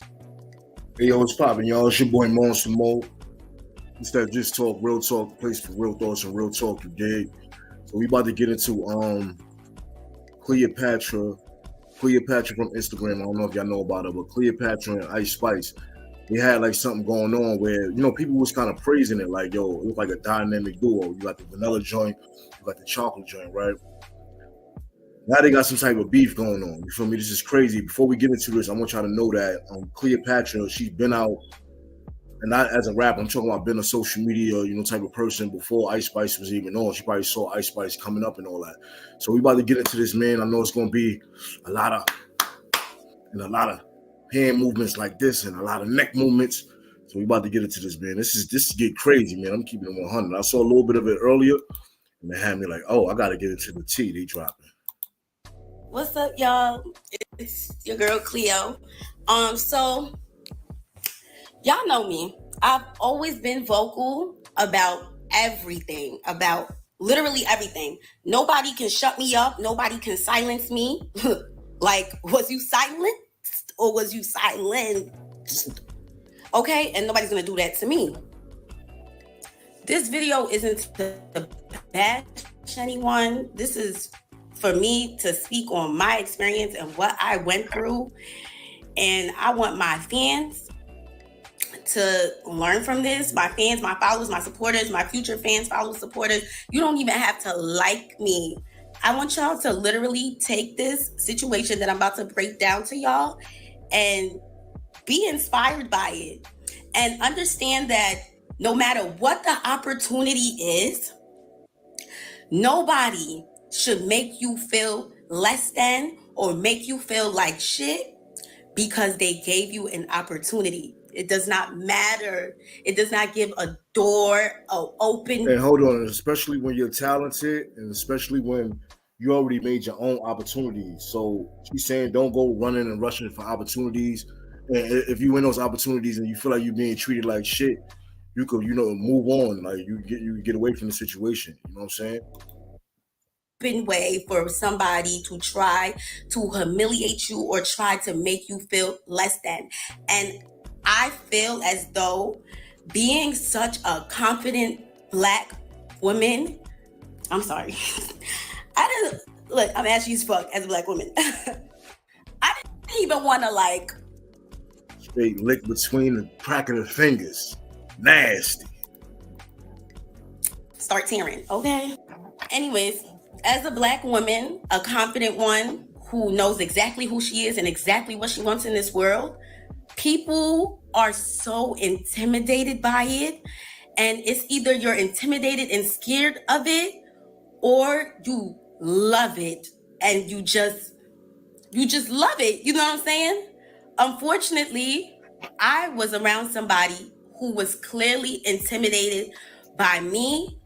Hey, yo, what's poppin', y'all? It's your boy Monster Mo. It's that Just Talk, Real Talk, place for real thoughts and real talk, you dig? So we about to get into Cleopatra. Cleopatra from Instagram. I don't know if y'all know about her, but Cleopatra and Ice Spice. They had like something going on where, people was kind of praising it, like, yo, it looked like a dynamic duo. You got the vanilla joint, you got the chocolate joint, right? Now they got some type of beef going on. You feel me? This is crazy. Before we get into this, I want y'all to know that Cleopatra, she's been out, and not as a rapper, I'm talking about being a social media, type of person before Ice Spice was even on. She probably saw Ice Spice coming up and all that. So we about to get into this, man. I know it's gonna be a lot of hand movements like this and a lot of neck movements. So we about to get into this, man. This get crazy, man. I'm keeping it 100. I saw a little bit of it earlier, and they had me like, oh, I gotta get into the tea they dropping. What's up, y'all? It's your girl Cleo. So y'all know me. I've always been vocal about everything, about literally everything. Nobody can shut me up. Nobody can silence me. Like, was you silenced or was you silenced? Okay, and nobody's gonna do that to me. This video isn't to bash anyone. This is for me to speak on my experience and what I went through. And I want my fans to learn from this. My fans, my followers, my supporters, my future fans, followers, supporters. You don't even have to like me. I want y'all to literally take this situation that I'm about to break down to y'all and be inspired by it. And understand that no matter what the opportunity is, nobody should make you feel less than or make you feel like shit because they gave you an opportunity. It does not matter. It does not give a door open. And hold on, especially when you're talented and especially when you already made your own opportunities. So she's saying don't go running and rushing for opportunities. And if you win those opportunities and you feel like you're being treated like shit, you could, move on. Like you get away from the situation. You know what I'm saying? Way for somebody to try to humiliate you or try to make you feel less than. And I feel as though being such a confident Black woman, I'm sorry, I'm ashy as fuck as a Black woman. I didn't even want to straight lick between the crack of the fingers. Nasty. Start tearing, okay? Anyways, as a Black woman, a confident one who knows exactly who she is and exactly what she wants in this world, people are so intimidated by it. And it's either you're intimidated and scared of it or you love it and you just love it. You know what I'm saying? Unfortunately, I was around somebody who was clearly intimidated by me,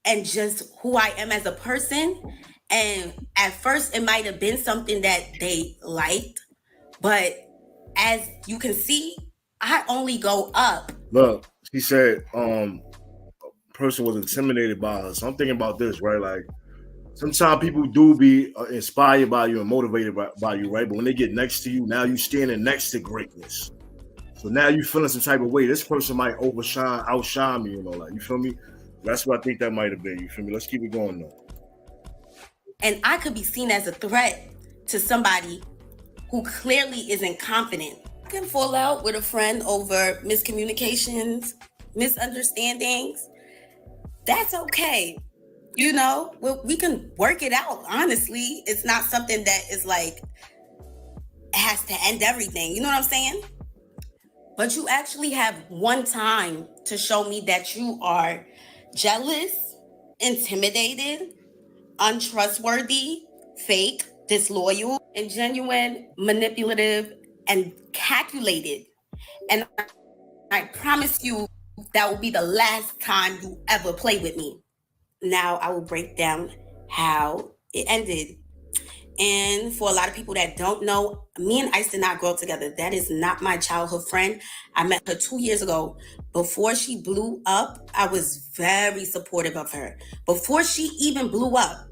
and just who I am as a person. And at first it might have been something that they liked, but as you can see, I only go up. Look, she said a person was intimidated by her. So I'm thinking about this, right? Like sometimes people do be inspired by you and motivated by you, right? But when they get next to you, now you standing next to greatness. So now you feeling some type of way. This person might outshine me, you feel me? That's what I think that might have been. You feel me? Let's keep it going though. And I could be seen as a threat to somebody who clearly isn't confident. I can fall out with a friend over miscommunications, misunderstandings. That's okay. We can work it out. Honestly, it's not something that is has to end everything. You know what I'm saying? But you actually have one time to show me that you are jealous, intimidated, untrustworthy, fake, disloyal, and genuine, manipulative, and calculated. And I promise you that will be the last time you ever play with me. Now I will break down how it ended. And for a lot of people that don't know, me and Ice did not grow up together. That is not my childhood friend. I met her 2 years ago. Before she blew up, I was very supportive of her. Before she even blew up,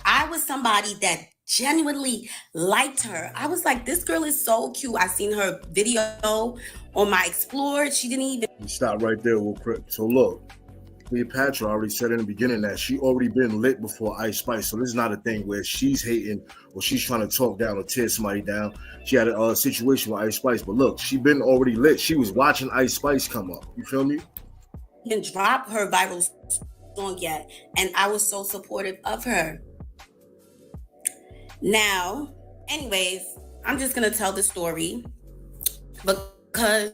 I was somebody that genuinely liked her. I was like, this girl is so cute. I seen her video on my Explore. She didn't even Stop right there real quick. So look, Cleopatra already said in the beginning that she already been lit before Ice Spice. So this is not a thing where she's hating or she's trying to talk down or tear somebody down. She had a situation with Ice Spice, but look, she been already lit. She was watching Ice Spice come up. You feel me? drop her viral song yet, and I was so supportive of her. Now, anyways, I'm just gonna tell the story because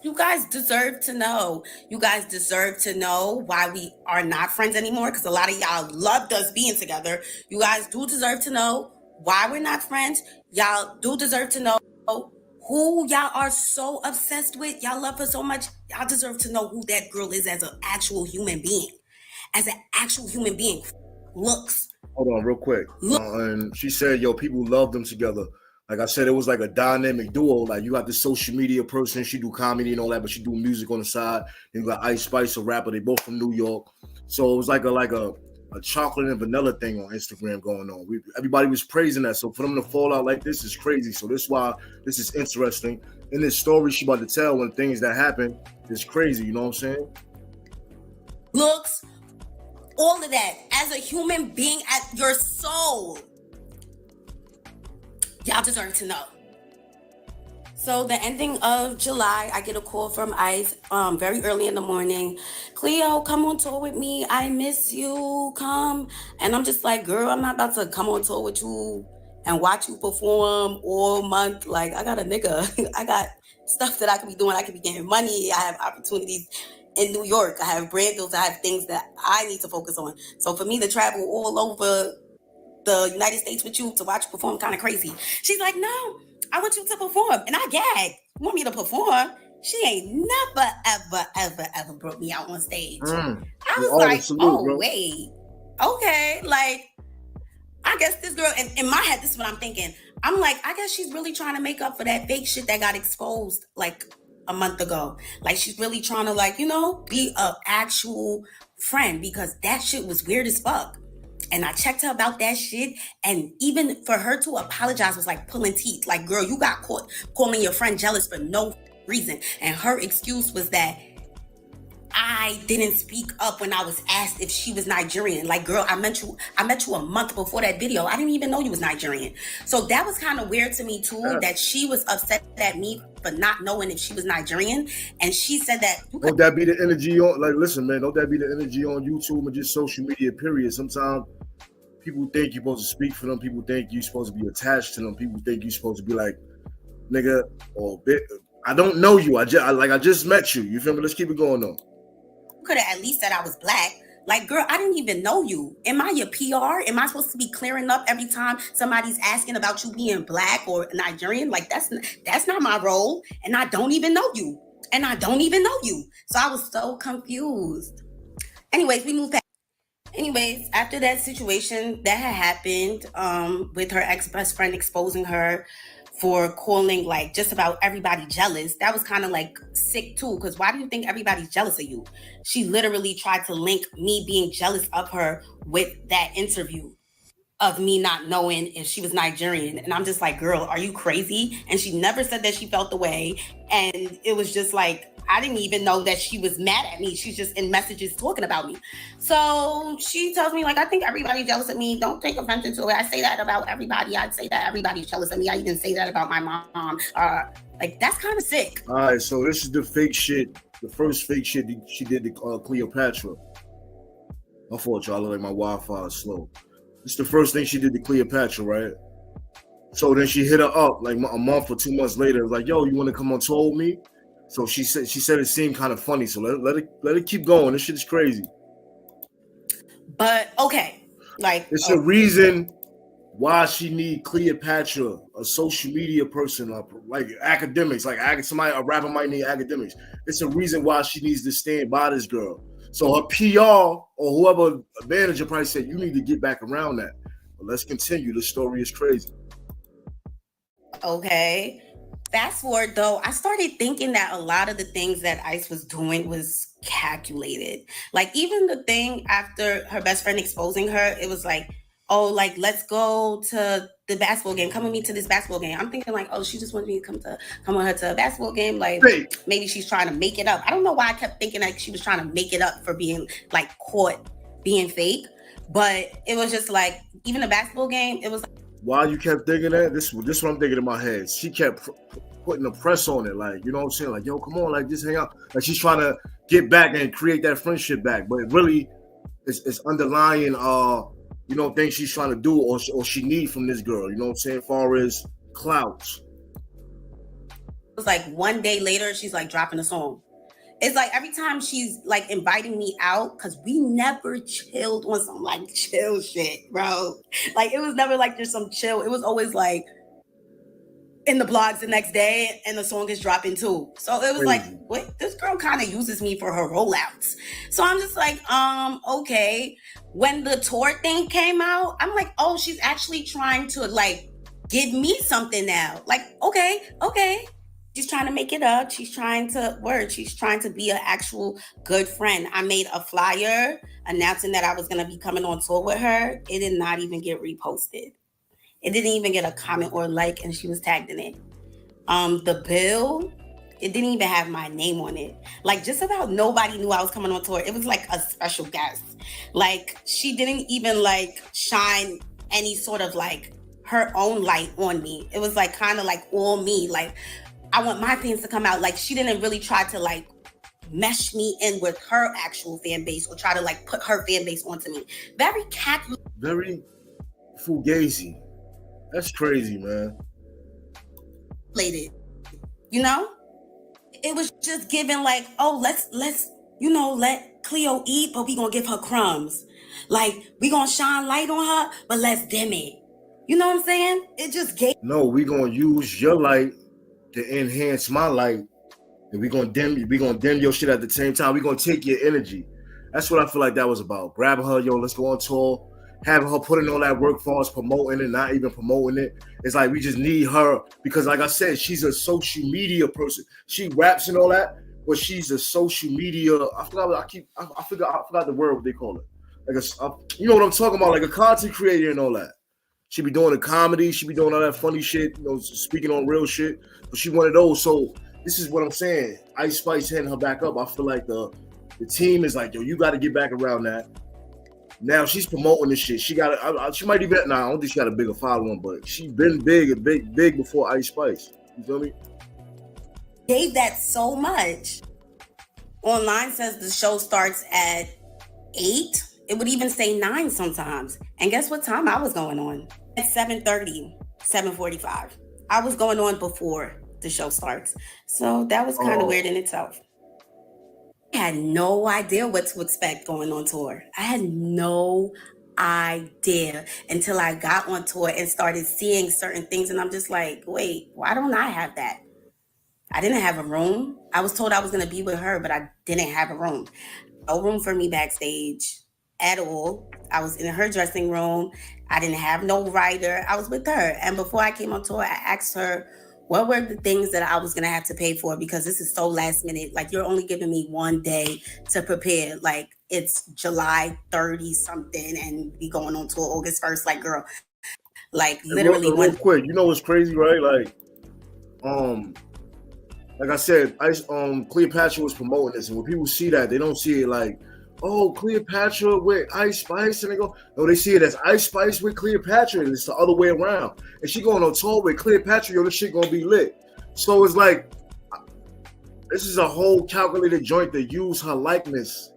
you guys deserve to know. You guys deserve to know why we are not friends anymore, because a lot of y'all loved us being together. You guys do deserve to know why we're not friends. Y'all do deserve to know who y'all are so obsessed with. Y'all love her so much. Y'all deserve to know who that girl is as an actual human being. As an actual human being. Looks. Hold on, real quick. And she said, yo, people love them together. Like I said, it was like a dynamic duo. Like you got the social media person, she do comedy and all that, but she do music on the side. Then you got Ice Spice, a rapper. They both from New York. So it was like a chocolate and vanilla thing on Instagram going on. Everybody was praising that. So for them to fall out like this is crazy. So this is why this is interesting. In this story she about to tell, when things that happen is crazy. You know what I'm saying? Looks, all of that, as a human being, at your soul, y'all deserve to know. So the ending of July, I get a call from Ice very early in the morning. Cleo, come on tour with me. I miss you. Come. And I'm just like, girl, I'm not about to come on tour with you and watch you perform all month. Like, I got a nigga. I got stuff that I could be doing. I could be getting money. I have opportunities in New York. I have brand deals. I have things that I need to focus on. So for me to travel all over the United States with you to watch you perform, kind of crazy. She's like, no, I want you to perform. And I gagged. You want me to perform? She ain't never, ever brought me out on stage. I was like, salute, wait. Okay. Like, I guess this girl, in my head, this is what I'm thinking. I'm like, I guess she's really trying to make up for that fake shit that got exposed like a month ago. Like, she's really trying to, like, you know, be an actual friend, because that shit was weird as fuck. And I checked her about that shit. And even for her to apologize was like pulling teeth. Like, girl, you got caught calling your friend jealous for no reason. And her excuse was that I didn't speak up when I was asked if she was Nigerian. Like, girl, I met you a month before that video. I didn't even know you was Nigerian. So that was kind of weird to me too, that she was upset at me for not knowing if she was Nigerian. And she said that, don't that be the energy on, like, listen, man, don't that be the energy on YouTube and just social media, period. Sometimes people think you're supposed to speak for them. People think you're supposed to be attached to them. People think you're supposed to be like, nigga, or I don't know you. I just met you. You feel me? Let's keep it going on. Could have at least said I was black. Like, girl, I didn't even know you. Am I your PR? Am I supposed to be clearing up every time somebody's asking about you being black or Nigerian? Like, that's not my role. And I don't even know you. So I was so confused. Anyways, we moved past. Anyways, after that situation that had happened with her ex-best friend exposing her for calling like just about everybody jealous, that was kind of like sick too, because why do you think everybody's jealous of you? She literally tried to link me being jealous of her with that interview of me not knowing if she was Nigerian. And I'm just like, girl, are you crazy? And she never said that she felt the way. And it was just like, I didn't even know that she was mad at me. She's just in messages talking about me. So she tells me, like, I think everybody's jealous of me. Don't take offense to it. I say that about everybody. I'd say that everybody's jealous of me. I even say that about my mom. Like, that's kind of sick. All right, so this is the fake shit. The first fake shit she did to Cleopatra. My fault, y'all. Look like my Wi-Fi is slow. This is the first thing she did to Cleopatra, right? So then she hit her up like a month or 2 months later. Like, yo, you want to come on tour with me? So she said it seemed kind of funny. So let it keep going. This shit is crazy. But okay, like it's a reason why she need Cleopatra, a social media person, like academics, like a rapper might need academics. It's a reason why she needs to stand by this girl. So her PR or whoever manager probably said, you need to get back around that. But let's continue. The story is crazy. Okay. Fast forward though, I started thinking that a lot of the things that Ice was doing was calculated. Like even the thing after her best friend exposing her, it was like, oh, like, let's go to the basketball game. Come with me to this basketball game. I'm thinking like, oh, she just wanted me to come with her to a basketball game. Like, Fake. maybe she's trying to make it up. I don't know why I kept thinking that she was trying to make it up for being like caught being fake. But it was just like, even the basketball game, it was like, why you kept thinking that? This what I'm thinking in my head. She kept putting the press on it, like, you know what I'm saying? Like, yo, come on, like, just hang out. Like, she's trying to get back and create that friendship back. But it really, it's underlying, things she's trying to do or she need from this girl. You know what I'm saying? As far as clouds. It was like one day later, she's like dropping a song. It's like every time she's like inviting me out, because we never chilled on some like chill shit, bro. Like it was never like there's some chill. It was always like in the blogs the next day and the song is dropping too. So it was like, what? This girl kind of uses me for her rollouts. So I'm just like, okay. When the tour thing came out, I'm like, oh, she's actually trying to like give me something now. Like, okay. She's trying to make it up. She's trying to be an actual good friend. I made a flyer announcing that I was going to be coming on tour with her. It did not even get reposted. It didn't even get a comment or like, and she was tagged in it. The bill, it didn't even have my name on it. Like just about nobody knew I was coming on tour. It was like a special guest. Like she didn't even like shine any sort of like her own light on me. It was like kind of like all me. Like I want my fans to come out. Like she didn't really try to like mesh me in with her actual fan base or try to like put her fan base onto me. Very fugazi. That's crazy, man. You know? It was just given like, oh, let's let Cleo eat, but we gonna give her crumbs. Like we gonna shine light on her, but let's dim it. You know what I'm saying? It just gave. No, we gonna use your light to enhance my light, and we gonna dim your shit at the same time. We gonna take your energy. That's what I feel like that was about. Grabbing her, yo, let's go on tour. Having her putting all that work for us, promoting it, not even promoting it. It's like we just need her because, like I said, she's a social media person. She raps and all that, but she's a social media. I forgot the word what they call it. Like you know what I'm talking about, like a content creator and all that. She be doing the comedy, she be doing all that funny shit, speaking on real shit. But she one of those. So this is what I'm saying. Ice Spice hitting her back up. I feel like the team is like, yo, you got to get back around that. Now she's promoting this shit. She might even. I don't think she got a bigger following, but she been big before Ice Spice. You feel me? Gave that so much. Online says the show starts at 8. It would even say 9 sometimes. And guess what time I was going on? At 7:30, 7:45. I was going on before the show starts. So that was kind of weird in itself. I had no idea what to expect going on tour. I had no idea until I got on tour and started seeing certain things. And I'm just like, wait, why don't I have that? I didn't have a room. I was told I was going to be with her, but I didn't have a room. No room for me backstage at all. I was in her dressing room. I didn't have no rider. I was with her. And before I came on tour, I asked her, what were the things that I was going to have to pay for? Because this is so last minute. Like, you're only giving me one day to prepare. Like, it's July 30 something and we going on tour August 1st. Like, girl, like literally real quick. You know what's crazy, right? Like I said, Cleopatra was promoting this. And when people see that, they don't see it like, oh, Cleopatra with Ice Spice, and they go, no, they see it as Ice Spice with Cleopatra, and it's the other way around. And she going on tour with Cleopatra, yo, this shit gonna be lit. So it's like, this is a whole calculated joint to use her likeness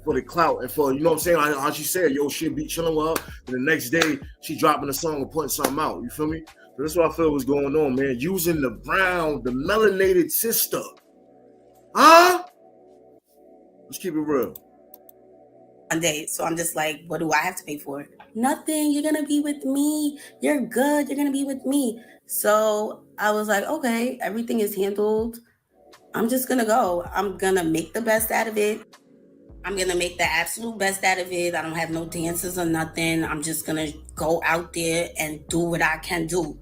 for the clout and for, you know what I'm saying, how she said, yo, she'll be chilling with her, and the next day, she dropping a song and putting something out, you feel me? So that's what I feel was going on, man, using the melanated sister. Huh? Let's keep it real. One day. So I'm just like, what do I have to pay for? Nothing. You're going to be with me. You're good. You're going to be with me. So I was like, okay, everything is handled. I'm just going to go. I'm going to make the best out of it. I'm going to make the absolute best out of it. I don't have no dances or nothing. I'm just going to go out there and do what I can do.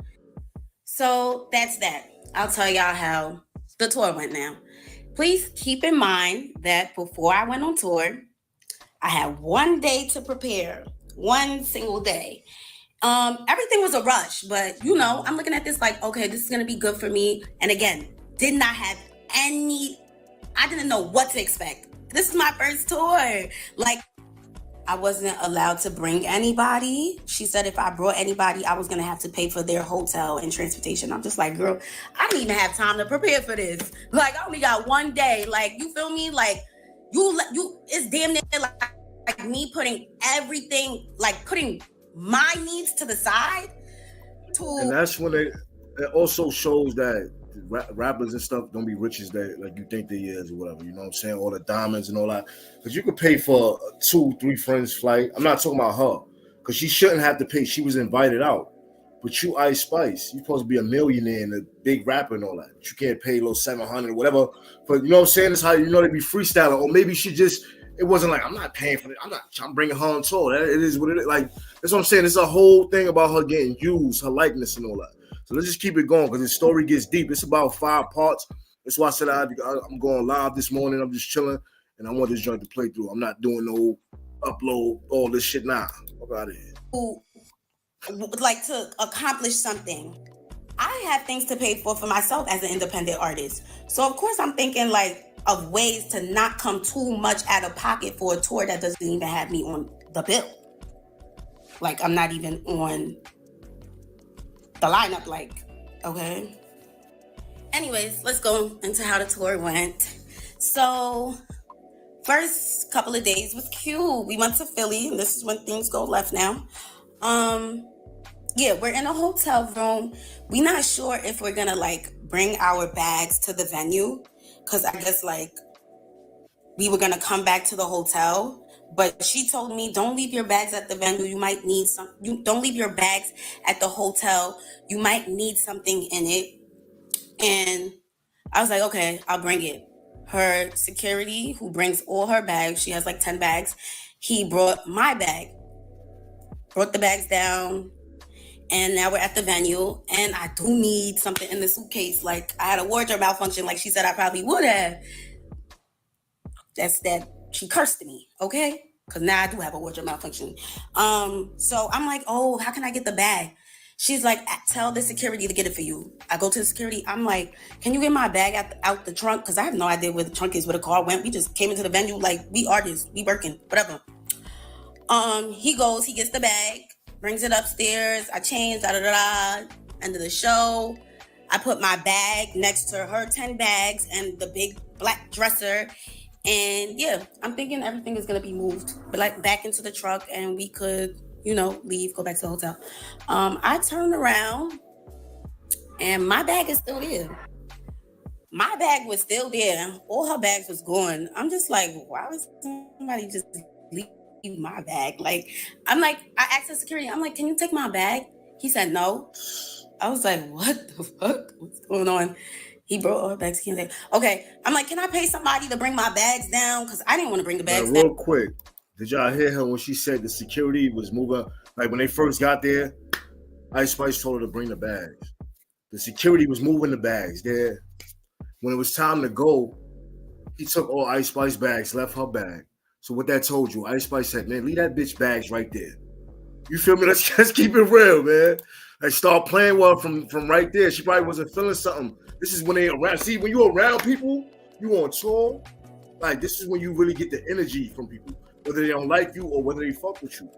So that's that. I'll tell y'all how the tour went now. Please keep in mind that before I went on tour, I had one day to prepare. one single day. Everything was a rush, but I'm looking at this like, okay, this is gonna be good for me. And again, did not have I didn't know what to expect. This is my first tour. Like, I wasn't allowed to bring anybody. She said if I brought anybody, I was gonna have to pay for their hotel and transportation. I'm just like, girl, I didn't even have time to prepare for this. Like, I only got one day. Like, you feel me? Like, you, it's damn near like me putting everything, like putting my needs to the side. And that's when it also shows that rappers and stuff don't be rich as they like you think they is or whatever. You know what I'm saying? All the diamonds and all that. Because you could pay for a 2-3 friends flight. I'm not talking about her because she shouldn't have to pay. She was invited out. But you Ice Spice, you're supposed to be a millionaire and a big rapper and all that. But you can't pay a little 700 whatever. But you know what I'm saying? It's how they be freestyling. Or maybe she just. It wasn't like I'm not paying for it. I'm bringing her on tour. It is what it is. Like that's what I'm saying. It's a whole thing about her getting used, her likeness and all that. So let's just keep it going because the story gets deep. It's about 5 parts. That's why I said I'm going live this morning. I'm just chilling and I want this joint to play through. I'm not doing no upload all this shit now. Fuck out of here. Who would like to accomplish something. I have things to pay for myself as an independent artist. So of course I'm thinking like of ways to not come too much out of pocket for a tour that doesn't even have me on the bill. Like I'm not even on the lineup, like, okay. Anyways, let's go into how the tour went. So first couple of days was cute. We went to Philly, and this is when things go left now. Yeah, we're in a hotel room. We're not sure if we're gonna like bring our bags to the venue, because I guess like we were gonna come back to the hotel. But she told me, don't leave your bags at the venue. You might need some. You don't leave your bags at the hotel. You might need something in it. And I was like, okay, I'll bring it. Her security, who brings all her bags, she has like 10 bags. He brought my bag, brought the bags down. And now we're at the venue, and I do need something in the suitcase. Like, I had a wardrobe malfunction, like she said I probably would have. That's that she cursed me, okay? Because now I do have a wardrobe malfunction. So I'm like, oh, how can I get the bag? She's like, tell the security to get it for you. I go to the security. I'm like, can you get my bag out the trunk? Because I have no idea where the trunk is, where the car went. We just came into the venue like, we artists, we working, whatever. He goes, he gets the bag, brings it upstairs. I change, end of the show. I put my bag next to her 10 bags and the big black dresser. And yeah, I'm thinking everything is going to be moved, but like back into the truck and we could, leave, go back to the hotel. I turned around and my bag is still there. My bag was still there. All her bags was gone. I'm just like, why would somebody just leave my bag? Like, I'm like, I asked the security, I'm like, can you take my bag? He said no. I was like, what the fuck? What's going on? He brought all her bags. He was like, okay. I'm like, can I pay somebody to bring my bags down? Because I didn't want to bring the bags down. Real quick, did y'all hear her when she said the security was moving? Like when they first got there, Ice Spice told her to bring the bags. The security was moving the bags there. When it was time to go, he took all Ice Spice bags, left her bag. So what that told you, Ice Spice said, man, leave that bitch bags right there. You feel me? Let's keep it real, man. Like start playing well from right there. She probably wasn't feeling something. This is when they around. See, when you're around people, you on tour. Like this is when you really get the energy from people, whether they don't like you or whether they fuck with you.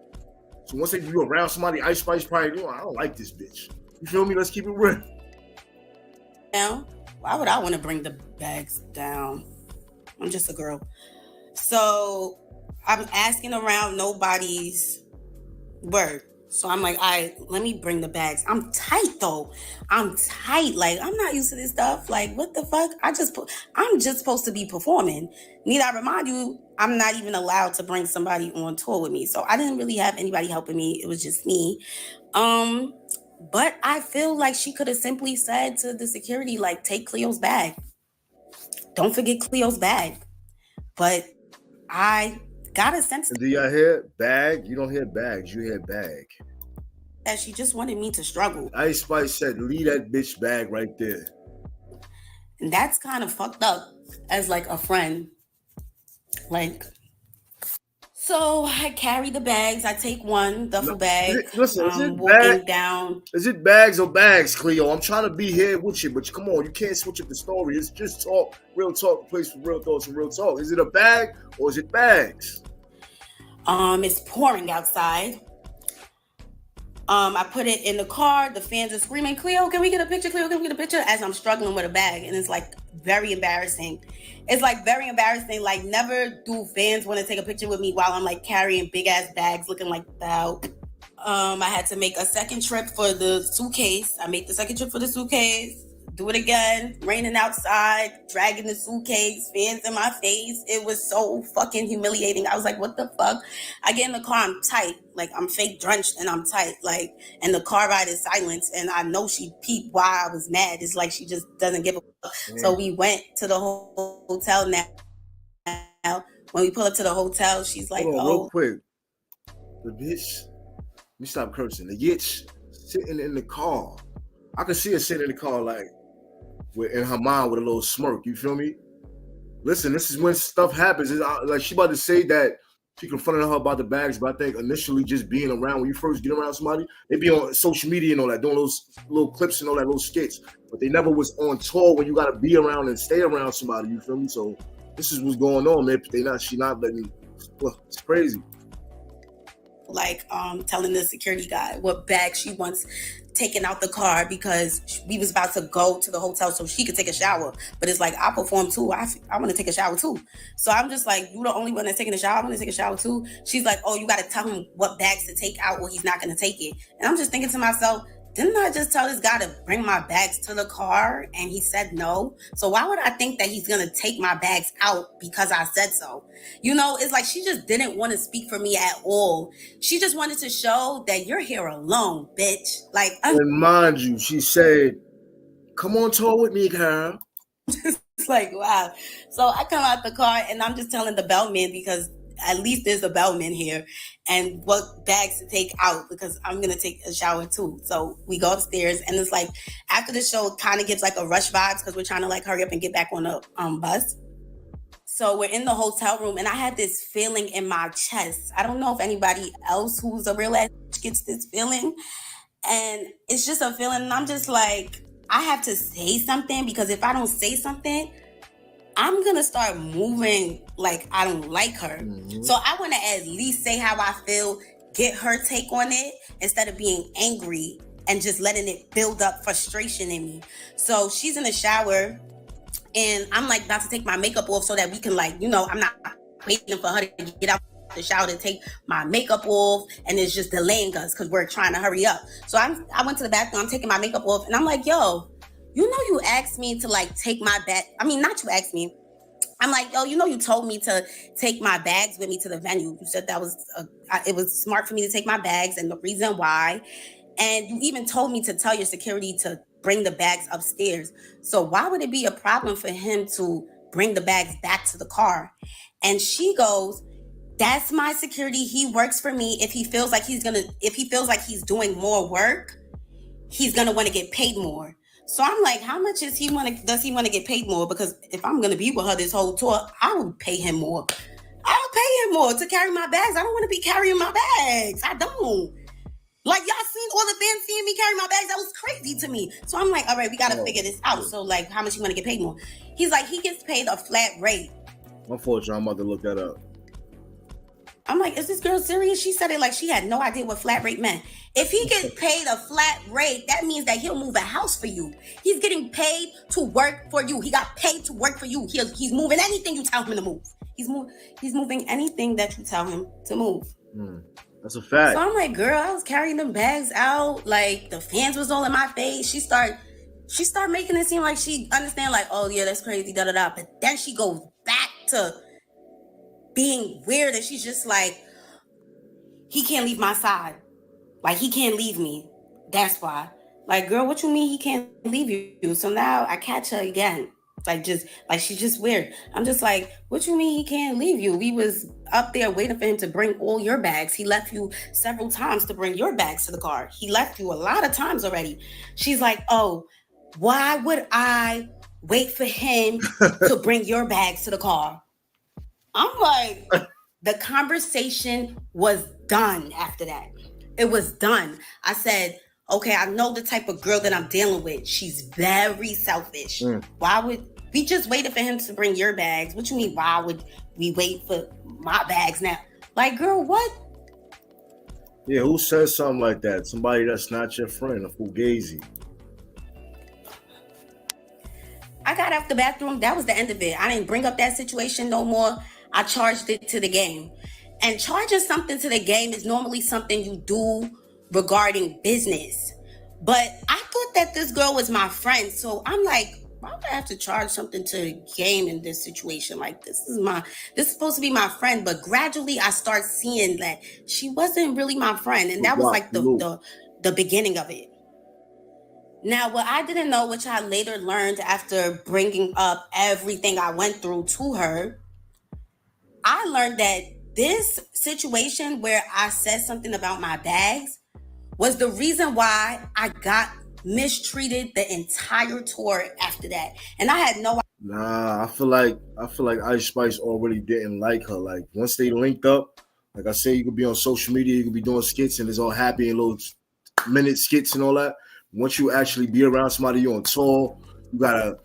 So once you around somebody, Ice Spice probably, I don't like this bitch. You feel me? Let's keep it real. Now, why would I want to bring the bags down? I'm just a girl. So I'm asking around, nobody's word. So I'm like, all right, let me bring the bags. I'm tight though. I'm tight. Like, I'm not used to this stuff. Like, what the fuck? I'm just supposed to be performing. Need I remind you, I'm not even allowed to bring somebody on tour with me. So I didn't really have anybody helping me. It was just me. But I feel like she could have simply said to the security, like, take Cleo's bag. Don't forget Cleo's bag. But I got a sense. Do y'all hear bag? You don't hear bags. You hear bag. That she just wanted me to struggle. Ice Spice said, leave that bitch bag right there. And that's kind of fucked up as like a friend. Like, So I carry the bags. I take one duffel No, bag. listen, Walking down. is it bags or bags, Cleo? I'm trying to be here with you, but come on, you can't switch up the story. It's just talk, real talk, a place for real thoughts and real talk. Is it a bag or is it bags? It's pouring outside. I put it in the car. The fans are screaming, Cleo, can we get a picture? Cleo, can we get a picture? As I'm struggling with a bag. And it's like very embarrassing. It's like very embarrassing. Like never do fans want to take a picture with me while I'm like carrying big ass bags looking like that. I had to make a second trip for the suitcase. I made the second trip for the suitcase. Do it again. Raining outside, dragging the suitcase, fans in my face. It was so fucking humiliating. I was like, what the fuck? I get in the car, I'm tight. Like, I'm fake drenched and I'm tight. Like, and the car ride is silence. And I know she peeped why I was mad. It's like she just doesn't give a fuck. So we went to the hotel now. When we pull up to the hotel, she's like, hold on, real quick. The bitch, let me stop cursing. The bitch sitting in the car. I can see her sitting in the car like, in her mind with a little smirk. You feel me? Listen, this is when stuff happens. It's like she about to say that she confronted her about the bags, but I think initially just being around, when you first get around somebody, they be on social media and all that, doing those little clips and all that, little skits, but they never was on tour when you got to be around and stay around somebody. You feel me? So this is what's going on, man. She not letting me. Well, it's crazy. Like telling the security guy what bag she wants taken out the car because we was about to go to the hotel so she could take a shower. But it's like, I perform too. I want to take a shower too. So I'm just like, you the only one that's taking a shower? I want to take a shower too. She's like, oh, you got to tell him what bags to take out or he's not going to take it. And I'm just thinking to myself, didn't I just tell this guy to bring my bags to the car and he said no? So why would I think that he's going to take my bags out because I said so? You know, it's like she just didn't want to speak for me at all. She just wanted to show that you're here alone, bitch. Like, and mind you, she said, come on tour with me, girl. It's like, wow. So I come out the car and I'm just telling the bellman because at least there's a bellman here and what bags to take out because I'm going to take a shower too. So we go upstairs and it's like after the show kind of gives like a rush vibes because we're trying to like hurry up and get back on the bus. So we're in the hotel room and I had this feeling in my chest. I don't know if anybody else who's a real ass gets this feeling. And it's just a feeling and I'm just like, I have to say something because if I don't say something, I'm going to start moving like I don't like her. Mm-hmm. So I want to at least say how I feel, get her take on it instead of being angry and just letting it build up frustration in me. So she's in the shower and I'm like about to take my makeup off so that we can like, you know, I'm not waiting for her to get out the shower to take my makeup off and it's just delaying us because we're trying to hurry up. So I went to the bathroom, I'm taking my makeup off and I'm like, yo, you know, you asked me to like take my bag. I mean, not you asked me. I'm like, yo, you know, you told me to take my bags with me to the venue. You said that was, it was smart for me to take my bags and the reason why. And you even told me to tell your security to bring the bags upstairs. So why would it be a problem for him to bring the bags back to the car? And she goes, that's my security. He works for me. If he feels like he's doing more work, he's going to want to get paid more. So I'm like, how much does he want to get paid more? Because if I'm going to be with her this whole tour, I would pay him more. I would pay him more to carry my bags. I don't want to be carrying my bags. I don't. Like, y'all seen all the fans seeing me carry my bags? That was crazy to me. So I'm like, all right, we got to figure this out. So, like, how much you want to get paid more? He's like, he gets paid a flat rate. Unfortunately, I'm about to look that up. I'm like, is this girl serious? She said it like she had no idea what flat rate meant. If he gets paid a flat rate, that means that he'll move a house for you. He's getting paid to work for you. He got paid to work for you. He's moving anything you tell him to move. He's moving anything that you tell him to move. That's a fact. So I'm like, girl, I was carrying them bags out. Like, the fans was all in my face. She started making it seem like she understand, like, oh, yeah, that's crazy, da-da-da. But then she goes back to being weird and she's just like, he can't leave my side. Like, he can't leave me. That's why. Like, girl, what you mean he can't leave you? So now I catch her again. She's just weird. I'm just like, what you mean he can't leave you? We was up there waiting for him to bring all your bags. He left you several times to bring your bags to the car. He left you a lot of times already. She's like, oh, why would I wait for him to bring your bags to the car? I'm like, The conversation was done after that. It was done. I said, okay, I know the type of girl that I'm dealing with. She's very selfish. Why would we just waited for him to bring your bags? What you mean, why would we wait for my bags now? Like, girl, what? Yeah, who says something like that? Somebody that's not your friend, a fugazi. I got out the bathroom. That was the end of it. I didn't bring up that situation no more. I charged it to the game. And charging something to the game is normally something you do regarding business. But I thought that this girl was my friend. So I'm like, why would I have to charge something to the game in this situation? Like, this is supposed to be my friend. But gradually I start seeing that she wasn't really my friend. And that was like the beginning of it. Now, what I didn't know, which I later learned after bringing up everything I went through to her, I learned that this situation where I said something about my bags was the reason why I got mistreated the entire tour after that. And I had no. Nah, I feel like Ice Spice already didn't like her. Like once they linked up, like I said, you could be on social media, you could be doing skits and it's all happy and little minute skits and all that. Once you actually be around somebody you're on tour, you gotta.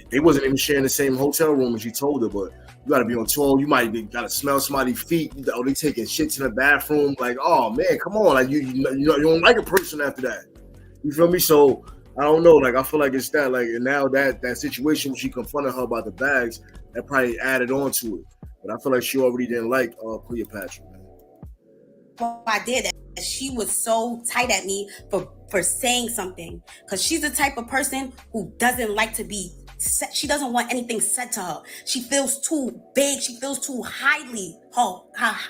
They wasn't even sharing the same hotel room as you told her, but you gotta be on tour. You might gotta smell somebody's feet. Oh, they taking shits in the bathroom. Like, oh man, come on! Like you don't like a person after that. You feel me? So I don't know. Like I feel like it's that. Like and now that situation when she confronted her about the bags, that probably added on to it. But I feel like she already didn't like Cleopatra. Man. Well, I did. She was so tight at me for saying something because she's the type of person who doesn't like to be. She doesn't want anything said to her. She feels too big. She feels too highly.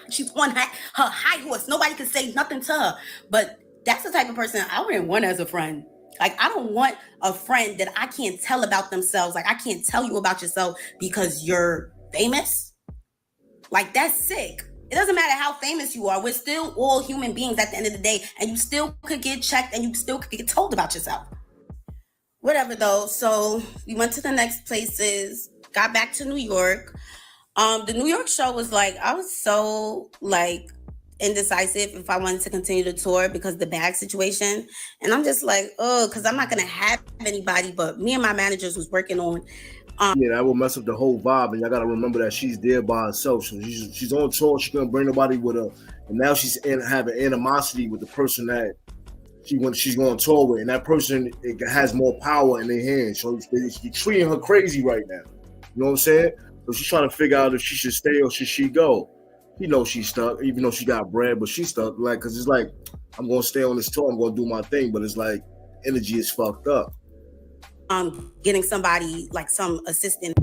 She's on her high horse. Nobody can say nothing to her. But that's the type of person I wouldn't want as a friend. Like, I don't want a friend that I can't tell about themselves. Like, I can't tell you about yourself because you're famous. Like, that's sick. It doesn't matter how famous you are. We're still all human beings at the end of the day. And you still could get checked and you still could get told about yourself. Whatever, though. So we went to the next places, got back to New York. The New York show was like, I was so like indecisive if I wanted to continue the tour because of the bag situation. And I'm just like, oh, because I'm not going to have anybody but me and my managers was working on. Yeah, that will mess up the whole vibe, and y'all gotta remember that she's there by herself. So she's on tour. She couldn't bring nobody with her, and now she's having animosity with the person that she's going on tour with, and that person has more power in their hands. So she's treating her crazy right now. You know what I'm saying? So she's trying to figure out if she should stay or should she go. You know she's stuck, even though she got bread, but she's stuck. Like, cause it's like I'm gonna stay on this tour. I'm gonna do my thing, but it's like energy is fucked up. Getting somebody like some assistant.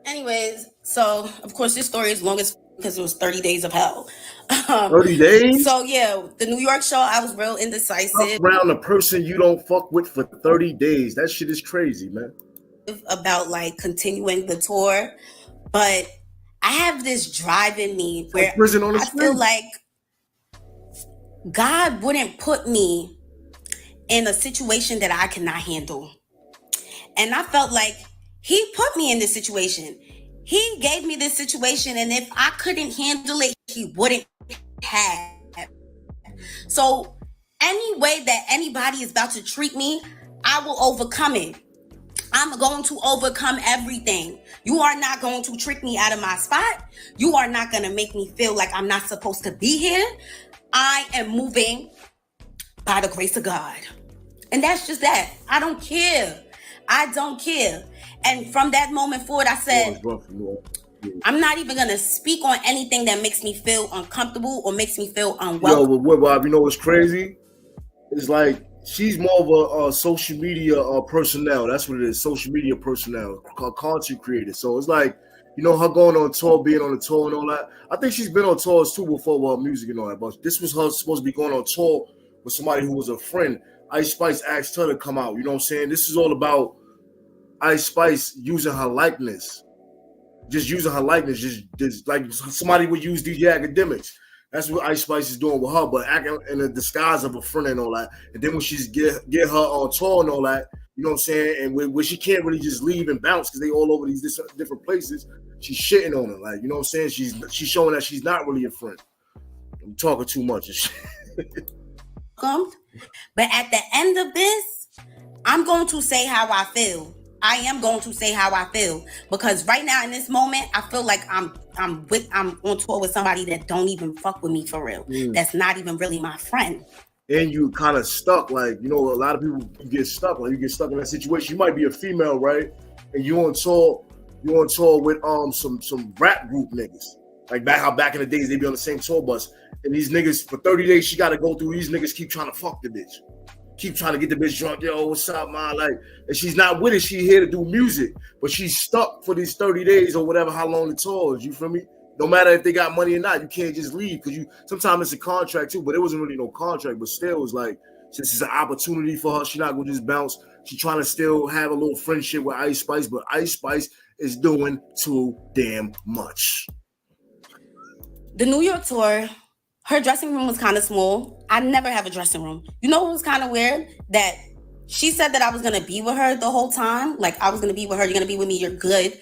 Anyways, so of course this story is longest because it was 30 days of hell. 30 days? So yeah, the New York show, I was real indecisive. Around a person you don't fuck with for 30 days. That shit is crazy, man. About like continuing the tour, but I have this drive in me where I feel like God wouldn't put me in a situation that I cannot handle. And I felt like he put me in this situation. He gave me this situation, and if I couldn't handle it, he wouldn't have. So any way that anybody is about to treat me, I will overcome it. I'm going to overcome everything. You are not going to trick me out of my spot. You are not going to make me feel like I'm not supposed to be here. I am moving by the grace of God. And that's just that. I don't care. I don't care. And from that moment forward, I said, I'm not even going to speak on anything that makes me feel uncomfortable or makes me feel unwelcome. Yo, Bob, you know what's crazy? It's like she's more of a social media personnel. That's what it is, social media personnel, content creator. So it's like, you know, her going on tour, being on the tour and all that. I think she's been on tours too before with music and all that. But this was her supposed to be going on tour with somebody who was a friend. Ice Spice asked her to come out. You know what I'm saying? This is all about Ice Spice using her likeness. Just using her likeness. Just like somebody would use DJ Academics. That's what Ice Spice is doing with her, but acting in the disguise of a friend and all that. And then when she's get her on tour and all that, you know what I'm saying? And when she can't really just leave and bounce because they all over these different places, she's shitting on her. Like, you know what I'm saying? She's showing that she's not really a friend. I'm talking too much and shit. But at the end of this, I'm going to say how I feel. I am going to say how I feel, because right now in this moment, I feel like I'm on tour with somebody that don't even fuck with me for real. That's not even really my friend. And you kind of stuck, like, you know, a lot of people get stuck. Like, you get stuck in that situation. You might be a female, right? And you on tour with some rap group niggas. Like back in the days they be on the same tour bus. And these niggas, for 30 days, she got to go through. These niggas keep trying to fuck the bitch. Keep trying to get the bitch drunk. Yo, what's up, man? Like, and she's not with it. She here to do music. But she's stuck for these 30 days or whatever, how long the tour is. You feel me? No matter if they got money or not, you can't just leave. Because sometimes it's a contract too, but it wasn't really no contract. But still, it was like, since it's an opportunity for her, she not going to just bounce. She trying to still have a little friendship with Ice Spice. But Ice Spice is doing too damn much. The New York tour, her dressing room was kind of small. I never have a dressing room. You know what was kind of weird? That she said that I was going to be with her the whole time. Like, I was going to be with her. You're going to be with me. You're good.